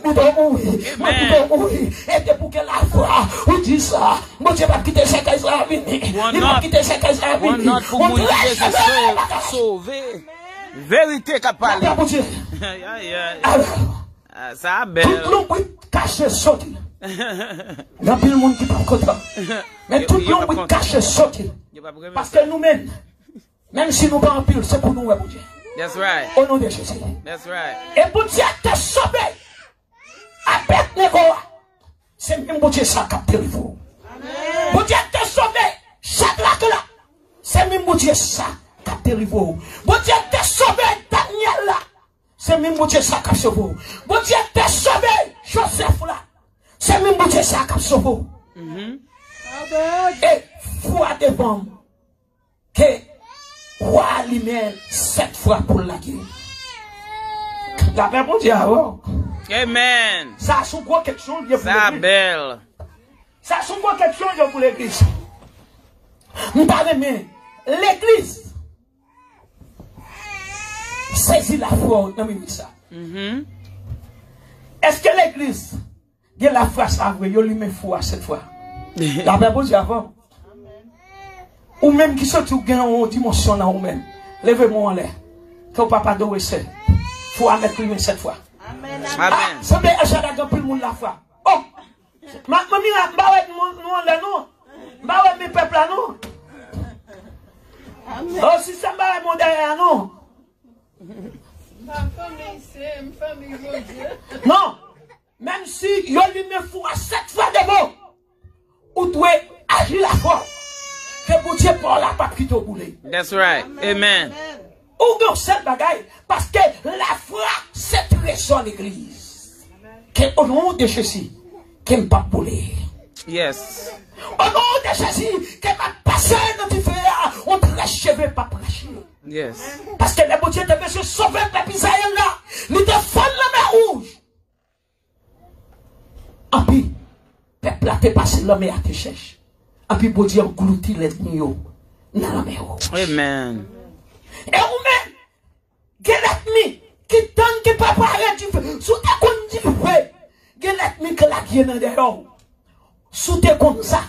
et c'est pour que la foi, ou dit ça, moi je vais pas quitter ces cases à venir, il va quitter ces cases à venir, on te laisse sauver, vérité capable. Ça a belle. Tout le monde cache sortir. Il y a plus de monde qui parle comme ça. Mais tout le monde cache sortir. Parce que nous-mêmes, Même si nous pas en pile, c'est pour nous, mon Dieu. That's right. Au nom de Jésus. That's right. Et pour Dieu te sauver, avec Négo, c'est même pour Dieu ça capte vous. Pour Dieu te sauver, chaque là, c'est même pour Dieu ça capte vous. Pour Dieu te sauver, Daniel là, c'est même pour Dieu ça capte vous. Pour Dieu te sauver, Joseph là, c'est même pour Dieu ça capte vous. Et foi devant que roi lui-même 7 fois pour la guerre. La paix pour Dieu. Amen. Ça a son gros quelque chose pour Sabelle. Ça a son gros quelque chose pour l'église. Nous parlons bien. L'église saisit la foi dans le ça. Est-ce que l'église a la foi ça vrai? Il lui met foi cette fois. La paix pour Dieu avant. Ou même qui sont tout gain en dimension dans vous-même. Levez-moi en l'air. Que papa doit essayer. Faut avec lui cette fois. Amen. Ça veut dire que j'ai le monde la foi. Oh! Mamie, je vais non. Je vais mes peuples là, non. Oh, si ça va mon derrière, non. Non. Même si il lui me faut 7 fois de mots. Ou doit agir la foi. Que vous Dieu pour la pas quitter au boulet. That's right. Amen. Ou non, c'est bagaille. Parce que la foi, c'est trésor l'église. Que au nom de Jésus, qui ne pas bouler. Yes. Au nom de Jésus, qui m'a passé dans le feu, on ne cheveux pas prêcher. Yes. Parce que le bon Dieu devait se sauver le peuple Israël là. Il défend la mer rouge. En puis, le peuple a dépassé la mer à te chercher. Et puis, bon Dieu a englouti l'ennemi dans la mer rouge. Amen. Et vous-même, l'ennemi qui donne que papa arrête du feu. Sous tes comptes du feu, l'ennemi que la guerre dans des ronds. Sous tes comptes ça,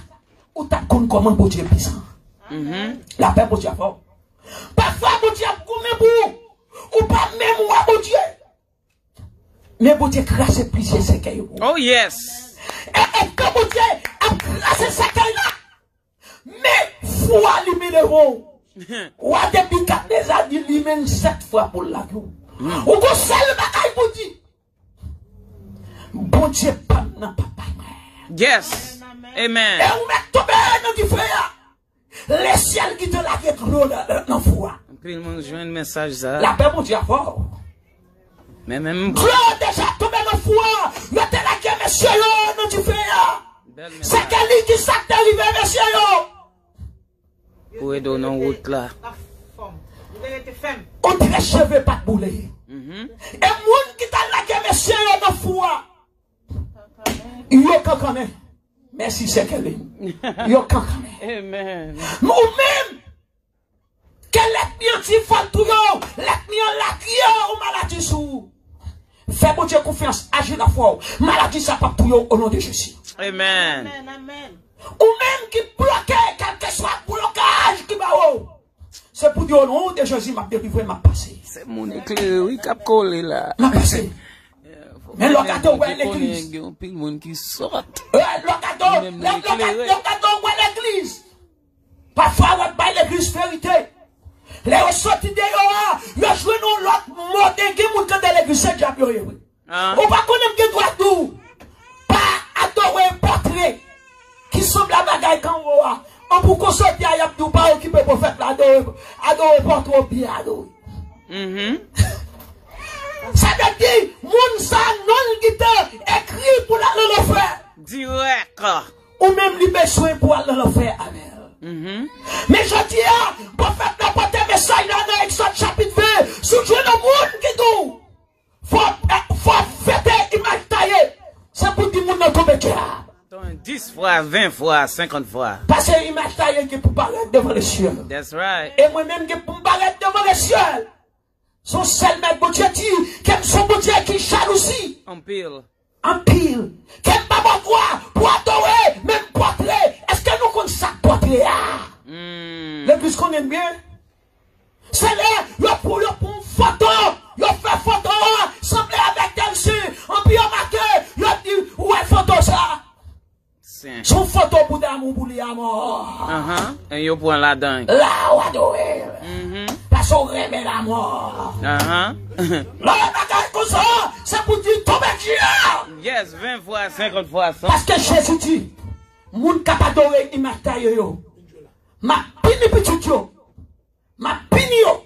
ou t'as compte comment bon Dieu est puissant. La paix bon Dieu a fort. Parfois bon Dieu a combien pour ou pas même moi bon Dieu. Mais bon Dieu crache plusieurs séquelles. Oh yes. Et quand bon Dieu a craché séquelles là, mais foi libérez-vous. Ou à depuis 4 déjà dit lui-même 7 fois pour la gueule. Ou qu'on seul bagaille pour dire. Bon Dieu pas n'a pas. Yes. Amen. Et on met tombé dans du frère. Les ciels qui te la guette l'eau dans le foi. Puis le monde joue un message ça. La paix, mon Dieu, fort. Mais même. Claude déjà tombé dans le foi. Le te la guette, monsieur, dans du frère. C'est quelqu'un qui s'est arrivé, monsieur. Où est donné en route là? On dirait cheveux pas de boulet. Et moun qui t'a la guette, monsieur, dans le foi. Il y a quelqu'un. Merci, c'est quelqu'un. Il y a quelqu'un. Amen. Ou même, que l'ennemi anti-fal tout yo, l'ennemi en la guerre ou maladie sous. Fais bon Dieu confiance, agis la foi. Maladie ça pas tout yo au nom de Jésus. Amen. Ou même qui bloque, quel que soit blocage qui va haut. C'est pour dire au nom de Jésus, m'a délivré, m'a passé. C'est mon éclair, oui, cap collé là. M'a passé. Mais le gâteau, ouais, l'église. Il y a un pile monde qui sort. Le gâteau, ouais, l'église. Parfois, on va l'église vérité. Les ressortis de Yoa, ils jouent dans l'autre mode qui monte dans l'église, c'est diable. On va connaître que droit tout. Pas adorer un portrait qui semble à bagaille quand on voit. On peut qu'on sorte à Yabdou, pas occupé pour faire adorer portrait bien adorer. Ça veut dire, moun sa non guitare écrit pour la le faire. Direct. Ou même lui besoin pour aller le faire avec. Mais je dis, pour faire n'importe quel message dans Exode chapitre 20, si tu es le monde qui dit, faut fêter image taillée. C'est pour dire moun nan tombe diable. 10 fois, 20 fois, 50 fois. Parce que image taillée qui pour paraître devant les cieux. That's right. Et moi-même qui pour paraître devant les cieux. Son seul maître, bon Dieu dit, qu'aime son bon Dieu qui jalousie. En pile. En pile. Qu'aime pas mon voix pour adorer, même portrait. Est-ce que nous connaissons ça portrait? L'église qu'on aime bien. C'est là, le pour photo, le fait photo, semblé avec tel sur, en puis on marque, le dit, où est photo ça? Saint. Son photo pour d'amour pour lui à mort. Et yo prend la dent. Là, ou adoré. Parce qu'on remet la mort. Là, bagage comme ça, c'est pour dire tomber Dieu. Yes, 20 fois, 50 fois 100. Parce que Jésus dit, moun kap adoré image taille yo. Ma pini petit yo. Ma pini yo.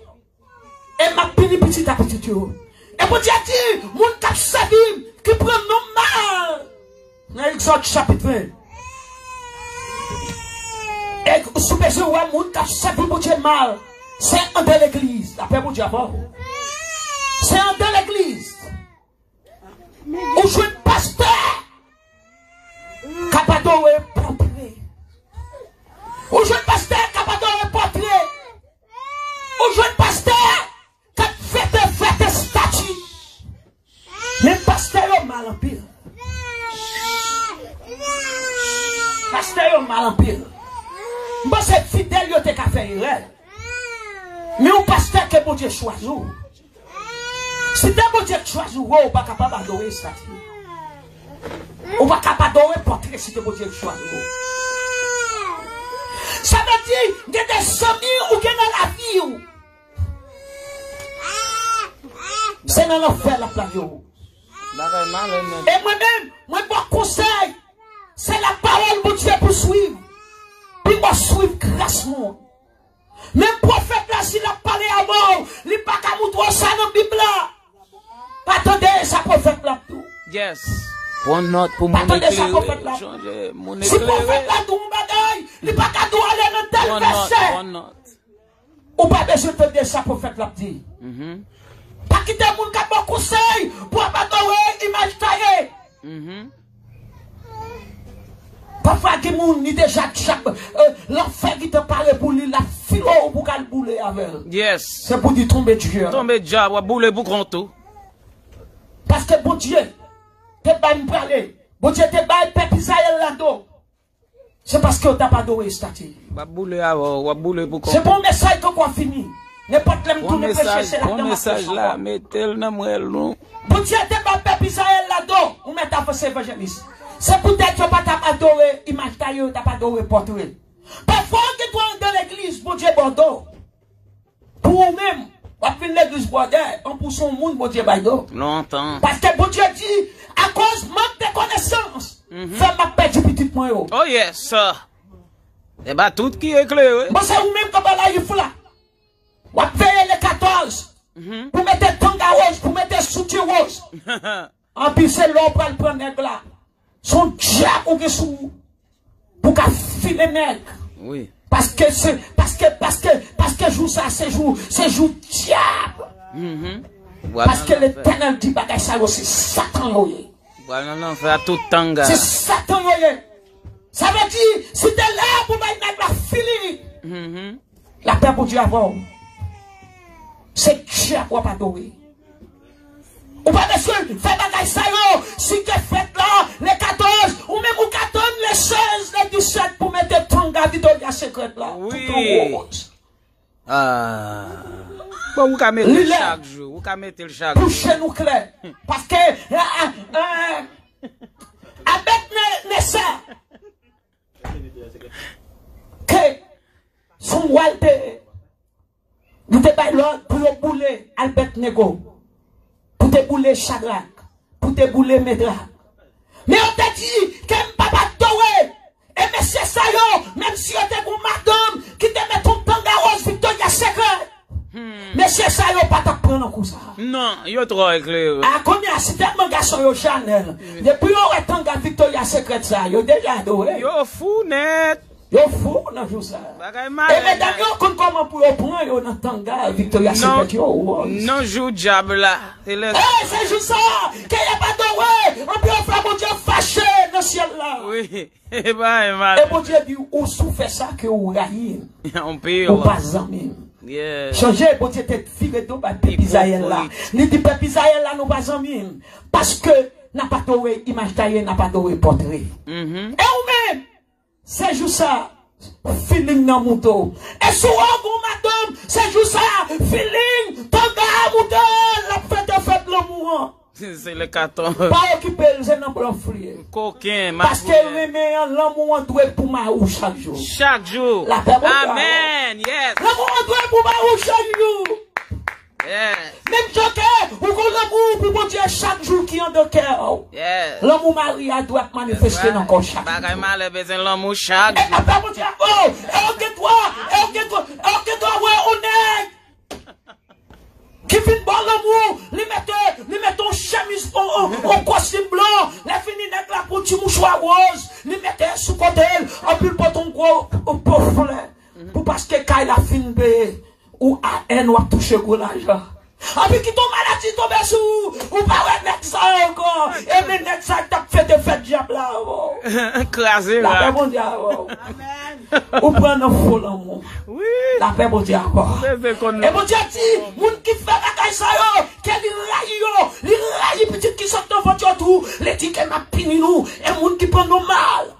Et ma pini petit à petit yo. Et pour Dieu dit, moun kap sadim, qui prend non mal. Dans Exode chapitre 20. Et sous mes yeux, moun kap sadim pour Dieu mal. C'est un de l'église. Après pour Dieu avant. C'est un de l'église. Ou je suis pasteur. Capado est portrait. Ou je suis pasteur. Capado est portrait. Ou je suis pasteur. Cap fait statue. Mais pasteur est mal en pile. Pasteur est mal en pile. Moi c'est fidèle yo te ka fait erreur. Mais un pasteur que bon Dieu choisit. Si t'es bon Dieu choisit, ou pas capable d'adorer statue. Ou pas capable d'adorer portrait si t'es bon Dieu choisit. Ça veut dire qu'il y a des amis ou qu'il y a dans la vie. C'est dans l'enfer la planète. Et moi-même, moi bon conseil, c'est la parole de Dieu pour suivre. Puis moi suivre grassement. Même prophète là, s'il a parlé à mort, il n'a pas qu'à montrer ça dans la Bible là. Attendez, ça prophète là tout. Yes. Pour note pour mon éclairé. Changer mon éclairé. Si prophète là tout mon bagaille, il n'a pas qu'à tout aller dans tel verset. Ou pas besoin de dire ça prophète là dit. Pas quitter mon cap bon conseil pour abattre image taillée. Parfois, qui moun ni déjà chaque l'enfer qui te parle pour lui, la philo pour qu'elle boule avec elle. Yes. C'est pour dire tomber Dieu. Tomber Dieu, ou boule pour compte. Parce que bon Dieu, te pas me parler. Bon Dieu te baille peuple Israël là-dedans. C'est parce que t'as pas adoré statue. Ou boule pour compte. C'est bon message qu'on a fini. N'importe l'aime tout le péché, c'est la message là, mettez-le dans moi. Bon Dieu te baille peuple Israël là-dedans. On met ta force évangéliste. C'est peut-être que tu n'as pas adoré image taillée, tu n'as pas adoré portrait. Parfois, que tu es dans l'église, bon Dieu, Bordeaux. Pour vous-même, on fait l'église Bordeaux, on pousse son monde, bon Dieu, Bordeaux. Longtemps. Parce que bon Dieu dit, à cause manque de connaissances, fais ma paix du petit point. Oh yes, et bah tout qui est éclairé. Bon, c'est vous-même comme là, il faut là. On va payer les 14. Pour mettre tanga rose, pour mettre soutien rose. En plus, c'est l'homme pour le prendre là. Son diable ou sous pour qu'à filer nègre. Oui. Parce que jour ça c'est jour diable. Parce que l'Éternel dit bagay ça c'est Satan yoye. Voilà non fait tout tanga. C'est Satan yoye. Ça veut dire si t'es là pour mettre la filer. La paix pour Dieu avant. C'est diable ou pas adorer. Ou pas de seul, fait bagay ça yo, si tu fait là, les 14, ou même ou 14, les 16, les 17, pour mettre des tanga Victoria Secret là. Oui. Bon, vous mettez le chaque jour, vous mettez le chaque jour. Touchez nous clair. Parce que, avec Nessa, que son Walter, nous te baillons pour le bouler, Albert Nego. Pour te bouler Chagrak, pour te bouler Medra. Mais on t'a dit que papa Toré, et monsieur Sayo, même si on te une madame qui te met ton tanga rose Victoria Secret. Monsieur Sayo, pas ta prendre comme ça. Non, il est trop éclairé. Ah, combien c'est tellement garçon yo Chanel. Depuis on est tanga Victoria Secret ça, yo déjà adoré. Yo fou net. Yo fou dans jour ça. Et mesdames, yo comment pour prendre yo dans tanga Victoria Secret yo. Non joue diable là. C'est juste ça. Qu'il n'y a pas de ouais. On peut faire mon Dieu fâché dans le ciel là. Oui. Et bah, et mon Dieu dit, ou souffre ça que ou raïm. On peut. Ou pas amis. Changer, bon Dieu, t'es filé de peuple Israël là. Ni dit peuple Israël là, nous pas amis. Parce que, n'a pas de image taillée, n'a pas de portrait. Et ou-même, c'est juste ça. Feeling dans mon dos. Et souvent, madame, c'est juste ça. Feeling, tanga mouton, la fête de fête le mourant. c'est le carton. Pas occuper les dans blanc frié. Coquin, Parce que remet l'amour en doit pour ma ou chaque jour. Chaque jour. La paix, Amen. Yes. L'amour en doit pour ma ou chaque jour. Yes. Même joker, ou qu'on l'amour pour mon Dieu chaque jour qui en de cœur. Yes. L'amour Maria doit manifester encore chaque jour. Bagay mal besoin l'amour chaque Et jour. après mon Dieu, oh, et toi, ouais, honnête. Qui fait bon l'amour, lui mettez en chemise, en costume blanc, les fini avec la peau du mouchoir rose, lui mettez sous côté, en plus pour ton gros pauvre, pour parce que quand il a fini, ou à haine, ou à toucher gros l'argent. En plus qui tombe maladie, tombe sous, ou pas ouais, net ça encore, et mais net ça, t'as fait des fêtes diable là, Crasé la paix là. bon diable. Ou prendre un faux l'amour. Oui. La paix bon diable. Et mon Dieu dit, moun qui fait la caille ça yo, qu'elle raille petit qui sort dans votre tout, les dit qu'elle m'a pini nous, et moun qui prend nos mal.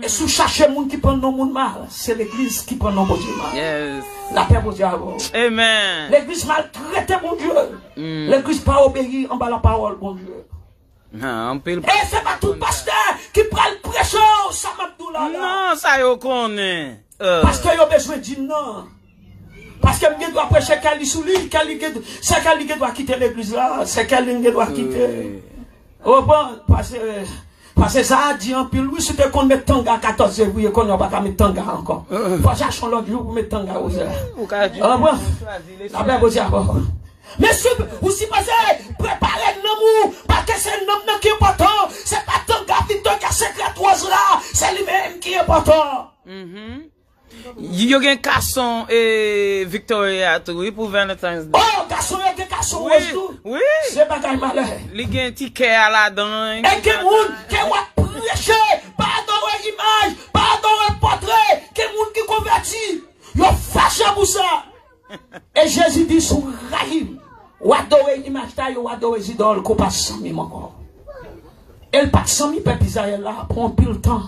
Et sous chercher moun qui prend nos moun mal, c'est l'église qui prend nos bon Dieu mal. Yes. La paix bon diable. Amen. L'église maltraite mon Dieu. L'église pas obéi en bas la parole bon Dieu. Non, pile. Et c'est pas tout pasteur qui prend le prêcheur, ça m'a dit là. Non, ça yo connaît. Parce que yo besoin de dire non. Parce que je dois prêcher Kali sous lui, c'est Kali qui doit quitter l'église là, c'est Kali qui doit quitter. Oh bon, parce que ça a dit en pile, oui, c'était qu'on met tanga 14 février, qu'on n'a pas mettre tanga encore. Faut chercher l'autre jour pour mettre tanga aux heures. Oh bon, la paix vous dit avant. Mais si vous si passez, préparez l'amour, parce que c'est l'homme qui est important, c'est pas tanga, Victor qui a secret là, c'est lui-même qui est important. Il y a un garçon et Victoria tout pour Valentine's Day. Oh, garçon, il y a un garçon Oui, tout. oui. C'est pas qu'il malheur. Il y a un ticket à la dent. Et que moun qui va prêcher, pas adorer image, pas adorer portrait, que moun qui converti, yo fâché pour ça. Et Jésus dit sur Rahim, ou adorer image ta, ou adorer idole, qu'on passe 100 000 encore. Elle passe 100 000 peuple Israël là, prend pile temps.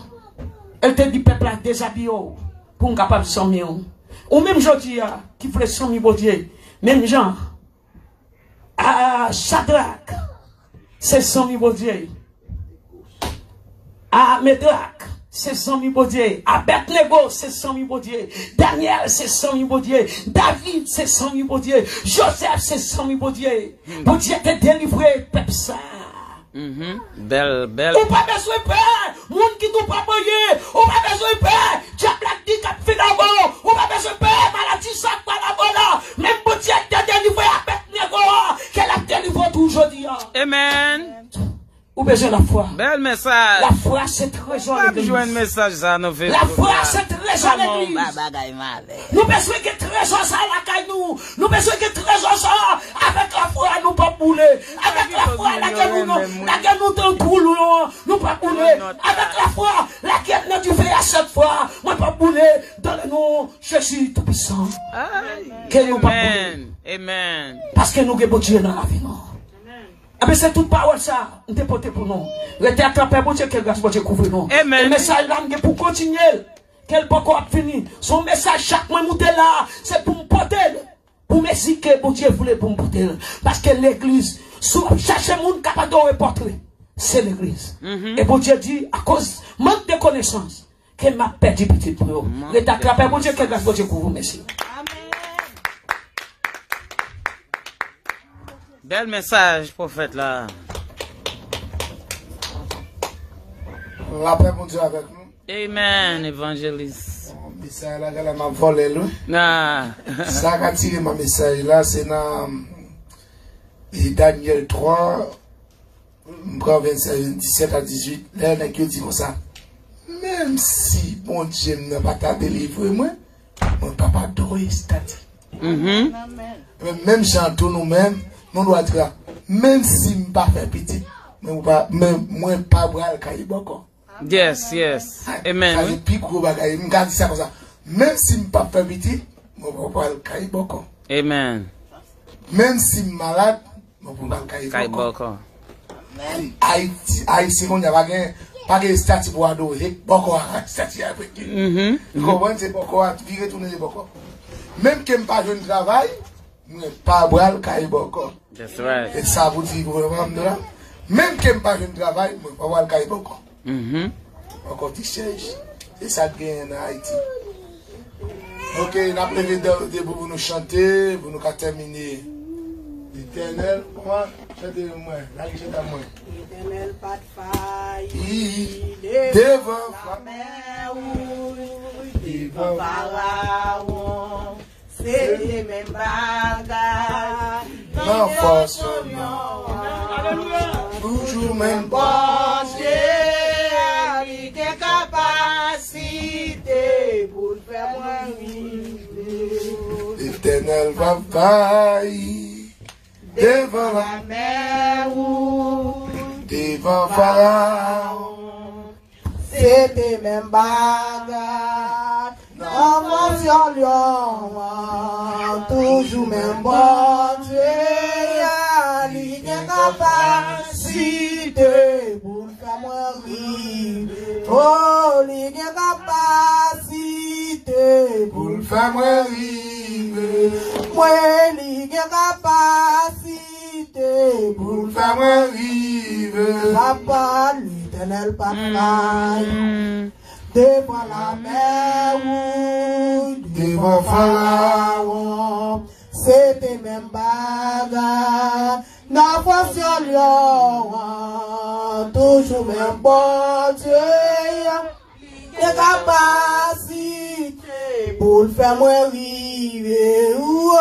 Elle te dit peuple là déshabillé. Pour capable 100 000. Ou même aujourd'hui, qui ferait 100 000 baudiers, même gens, à Shadrach, c'est 100 000 baudiers. À Médrach, c'est 100 000 baudiers. À Abednego, c'est 100 000 baudiers. Daniel, c'est 100 000 baudiers. David, c'est 100 000 baudiers. Joseph, c'est 100 000 baudiers. Baudier te délivré, peuple ça. Belle. Ou pas besoin de peur. Moun qui nous pas payer. Ou pas besoin de peur. Diable dit qu'a fait d'abord. Ou pas besoin de peur. Maladie ça pas d'abord là. Même pour Dieu te délivrer à Abednego. Qu'elle a délivré tout aujourd'hui. Amen. Ou besoin de la foi. Bel message. La foi c'est trésor Pas l'église. besoin de message ça nous fait. La foi c'est trésor l'église. Nous besoin que trésor ça la caille nous. Nous besoin que trésor ça avec la foi nous pas bouler. Avec la foi laquelle nous t'entourons nous pas bouler. Avec la foi laquelle nous tu fais à cette fois moi pas bouler dans le nom Jésus tout puissant. Que nous pas bouler. Amen. Parce que nous avons Dieu dans la vie non. Ah ben c'est toute parole ça, on te porte pour nous. Restez attrapé pour Dieu, quel grâce pour Dieu couvre nous. Amen. Le message là, pour continuer. Quel poko a fini. Son message chaque mois monter là, c'est pour me porter. Pour m'expliquer, pour Dieu voulait pour me porter. Parce que l'église, chercher monde capable de reporter, c'est l'église. Et pour Dieu dit, à cause manque de connaissances, qu'elle m'a perdu petit pour eux. Restez attrapé pour Dieu, quel grâce pour Dieu couvre, merci. Bel message, prophète là. La paix, mon Dieu, avec nous. Amen, évangéliste. Message là, elle m'a volé, là. Nah. Ça a tiré mon message là, c'est dans Daniel 3, 17 à 18. Là, il y a qui dit comme ça. Même si mon Dieu n'a pas ta délivré, moi, mon papa adorer, c'est-à-dire. Même chantons nous-mêmes. Nous doit dire, même si je ne pas fait petit, moi pas boire le cahier boko. Yes. Amen. Même si je ne pas fait petit, moi pas boire le cahier boko. Amen. Même si je suis malade, moi pas boire le cahier boko. Haïti, on n'a pas de statut pour adorer, boko a statut avec lui. Vous comprenez, c'est boko a viré tourner les boko. Même que je ne pas de travail, pas boire le cahier boko. That's right. Et ça vous dit gouvernement là. Même que je n'ai pas de travail, je ne vais pas voir le cahier encore. Encore tu cherches. Et ça gagne en Haïti. Ok, on a prévu pour nous chanter, pour nous terminer. L'Éternel, comment chantez-moi, là, chantez à moi. L'Éternel, pas de faille, devant la mer, devant Pharaon, c'est les mêmes bagages, non, force, toujours même bon Dieu, avec des capacités pour le faire moins vivre. L'Éternel va faillir devant la mer, devant Pharaon. C'était même bagarre, non, lion, toujours même bon Dieu, il y a capacité pour le faire mourir. Oh, il y a capacité Pour le faire mourir. moi, il y a capacité Pour le faire mourir. Papa, l'Éternel papa, devant la mer, Devant Pharaon. c'était même bagarre, n'a pas sur lion, toujours même bon Dieu, des capacités pour le faire mourir, oh,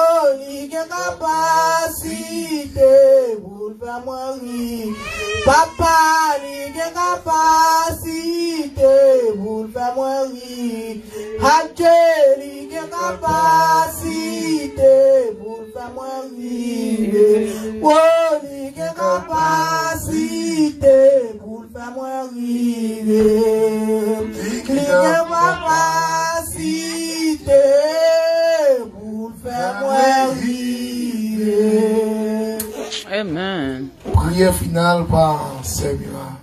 il y a capacité pour le faire mourir, papa, il y a capacité pour le faire mourir, Dieu, il y a capacité pour le faire mourir, oh, il y a capacité pour le faire mourir, il y a capacité pour le faire mourir. Amen. Prière finale par Seigneur.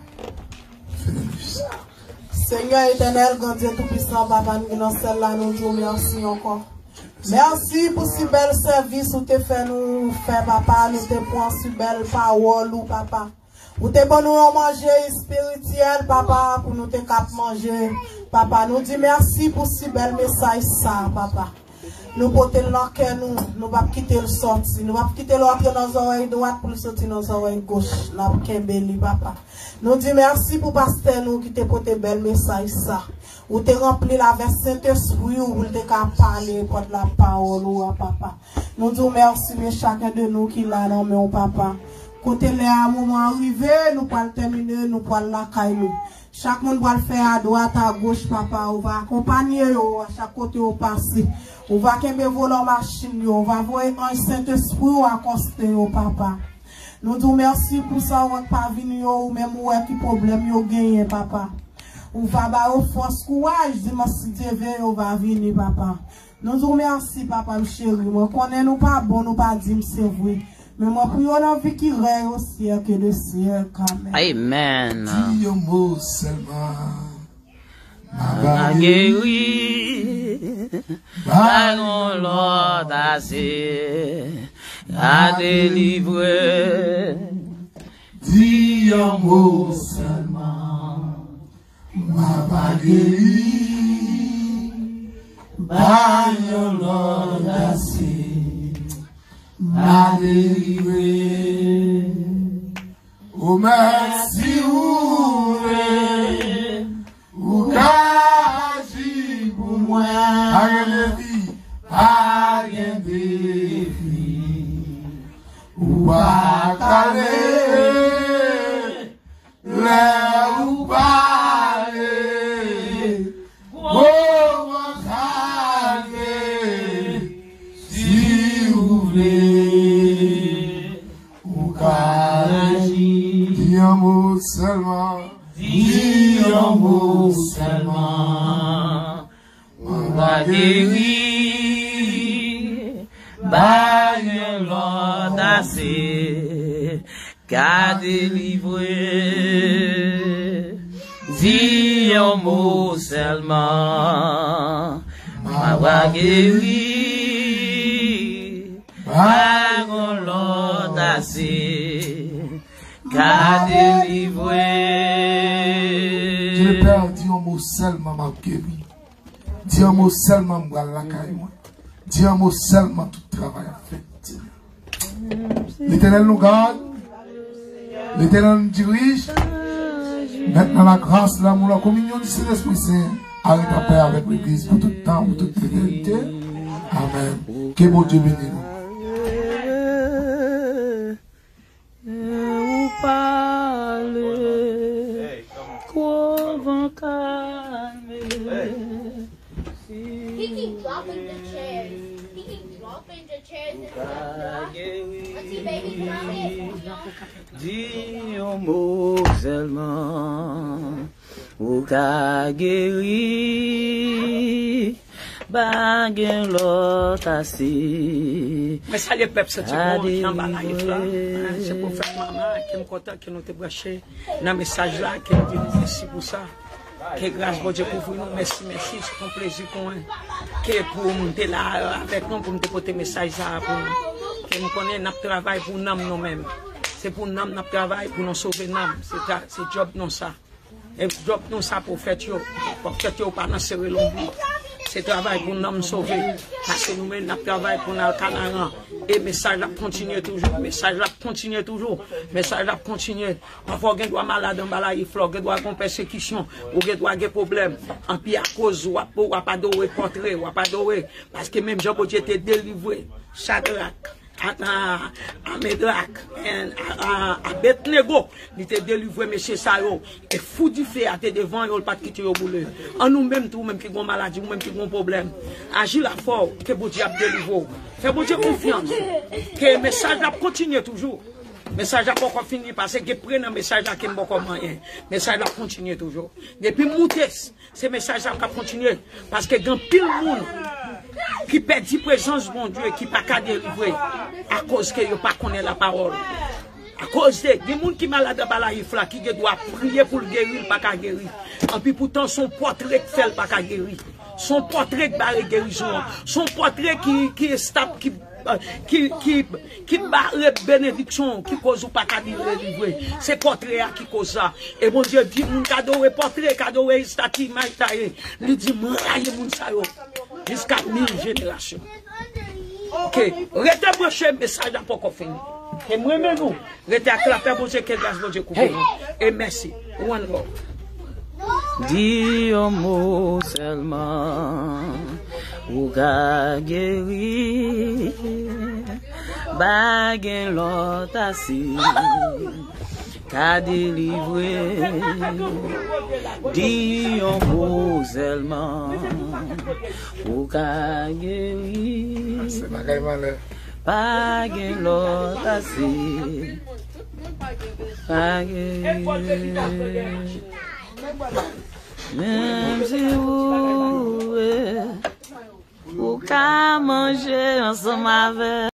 Fais-nous ça. Seigneur éternel, grand Dieu tout-puissant, Papa, nous dans celle-là, nous disons merci encore. Merci pour si bel service où tu fait nous faire, Papa, nous te prends si belle parole, ou Papa. Ou te bon nous manger spirituel, Papa, pour nous te cap manger. Papa, nous dit merci pour si bel message ça, Papa. Nous porter l'enquête, nous pas quitter le sorti, nous pas quitter l'enquête dans nos oreilles droites pour le sortir dans nos oreilles gauche, nous kembeli, Papa. Nous dit merci pour pasteur nous qui te porté bel message ça. Ou te rempli la vers Saint-Esprit ou te parler pour la parole ou Papa. Nous disons merci mais chacun de nous qui l'a nommé au Papa. Côté les à moment arrivé, nous pourrons terminer, nous pourrons la caille. Chaque monde va le faire à droite, à gauche, Papa. On va accompagner à chaque côté au passé. On va qu'aimer voler machine, on va voir un Saint-Esprit ou accoster au Papa. Nous disons merci pour ça, on va pas venir ou même ou qui problème yo gagné, Papa. On va avoir force, courage, dimanche Dieu veut, on va venir, Papa. Nous disons merci, Papa, chéri. Moi, connais nous pas bon, nous pas dire c'est vrai. Mais moi, prions dans vie qui règne au ciel que le ciel, Amen. Amen. Dis un mot seulement. Ma guéri, baron l'ordre assez, à délivrer. Dis un mot seulement. Ma guéri, baron l'ordre assez. M'a délivré. Oh merci ou quasi pour moi. Rien de vie, rien de vie. Ou pas calé, l'air ou parler. Oh calé, si vous voulez. Dis un mot seulement. Dis un mot seulement. On va guérir. Bagne l'ordre assez. Qu'à délivrer. Dis un mot seulement. On va guérir. Bagne l'ordre assez. qu'a délivré. Dieu le Père dit un mot seulement m'a guéri. Dis un mot seulement m'a la caille. Dis un mot seulement tout travail a fait. L'Éternel nous garde. L'Éternel nous dirige. Maintenant la grâce, l'amour, la communion du Saint-Esprit Saint arrête à paix avec l'Église pour tout le temps, pour toute l'éternité. Amen. Que bon Dieu bénisse nous. He keep dropping the chairs. He keep dropping the chairs and stuff. Auntie baby, come out here. Dis un mot seulement, ou qu'a guéri, baguette l'autre assis. Mais ça, les peuples, c'est bon, qui en bas là, c'est pour faire maman, qui me content, qui nous te branché dans le message là, qui nous dit merci pour ça. Que grâce à Dieu pour vous, merci, merci, c'est un plaisir pour moi. Que pour monter là avec nous, pour me porter le message là, pour nous. Que nous connaissons notre travail pour nous-mêmes. C'est pour nous, notre travail pour nous sauver nous. C'est job non ça. Et job non ça pour faire yo. Pour faire yo pas dans serrer l'ombre. C'est travail pour nous sauver. Parce que nous-mêmes, notre travail pour nous Canaan. Et message là continue toujours. Message là continue toujours. Message là continue. Parfois, on doit malade en bas il faut, on doit avoir persécution, on doit avoir des problèmes. En plus, à cause, on ne pas dorer portrait, on ne pas dorer. Parce que même Jean-Paul était délivré. Shadrach. À Médrac, à Abednego, il était délivré, monsieur Sayo, et fou du fait, à te devant, il n'a pas quitté au boulot. En nous-mêmes, tout, même qui ont maladie, ou même qui ont problème, agis la fort, que bon Dieu a délivré. Fais bon Dieu confiance, que le message a continué toujours. Le message n'a pas encore fini parce que prennent un message qui n'est pas comme rien. Le message a continué toujours. Depuis Moutès, ce message a continué parce que dans pile monde qui perd la présence de mon Dieu et qui n'a pas délivrer à cause que ne pas connaît la parole. À cause de des gens qui sont malades dans la ifla, qui doivent prier pour le guérir, pas qu'à guérir. Et puis pourtant, son portrait fait pas qu'à guérir. Son portrait qui barre guérison. Son portrait qui est stable, qui barre bénédiction, qui cause ou pas qu'à délivrer. C'est portrait qui cause ça. Et mon Dieu dit, mon cadeau est portrait, cadeau est statue, maïtaï. Il dit, moi, il mon sayo. Jusqu'à 1000 générations. Ok, restez branché, message n'a pas encore fini. Et moi-même, nous, restez à clapper pour que grâce de Dieu coupe. Et merci. One love. Dis un mot seulement, ou qu'a guéri, baguette l'autre assis, qu'a délivré. Dis un mot seulement, ou qu'a guéri, baguette l'autre assis, qu'a guéri. Même si vous, ou qu'à manger ensemble avec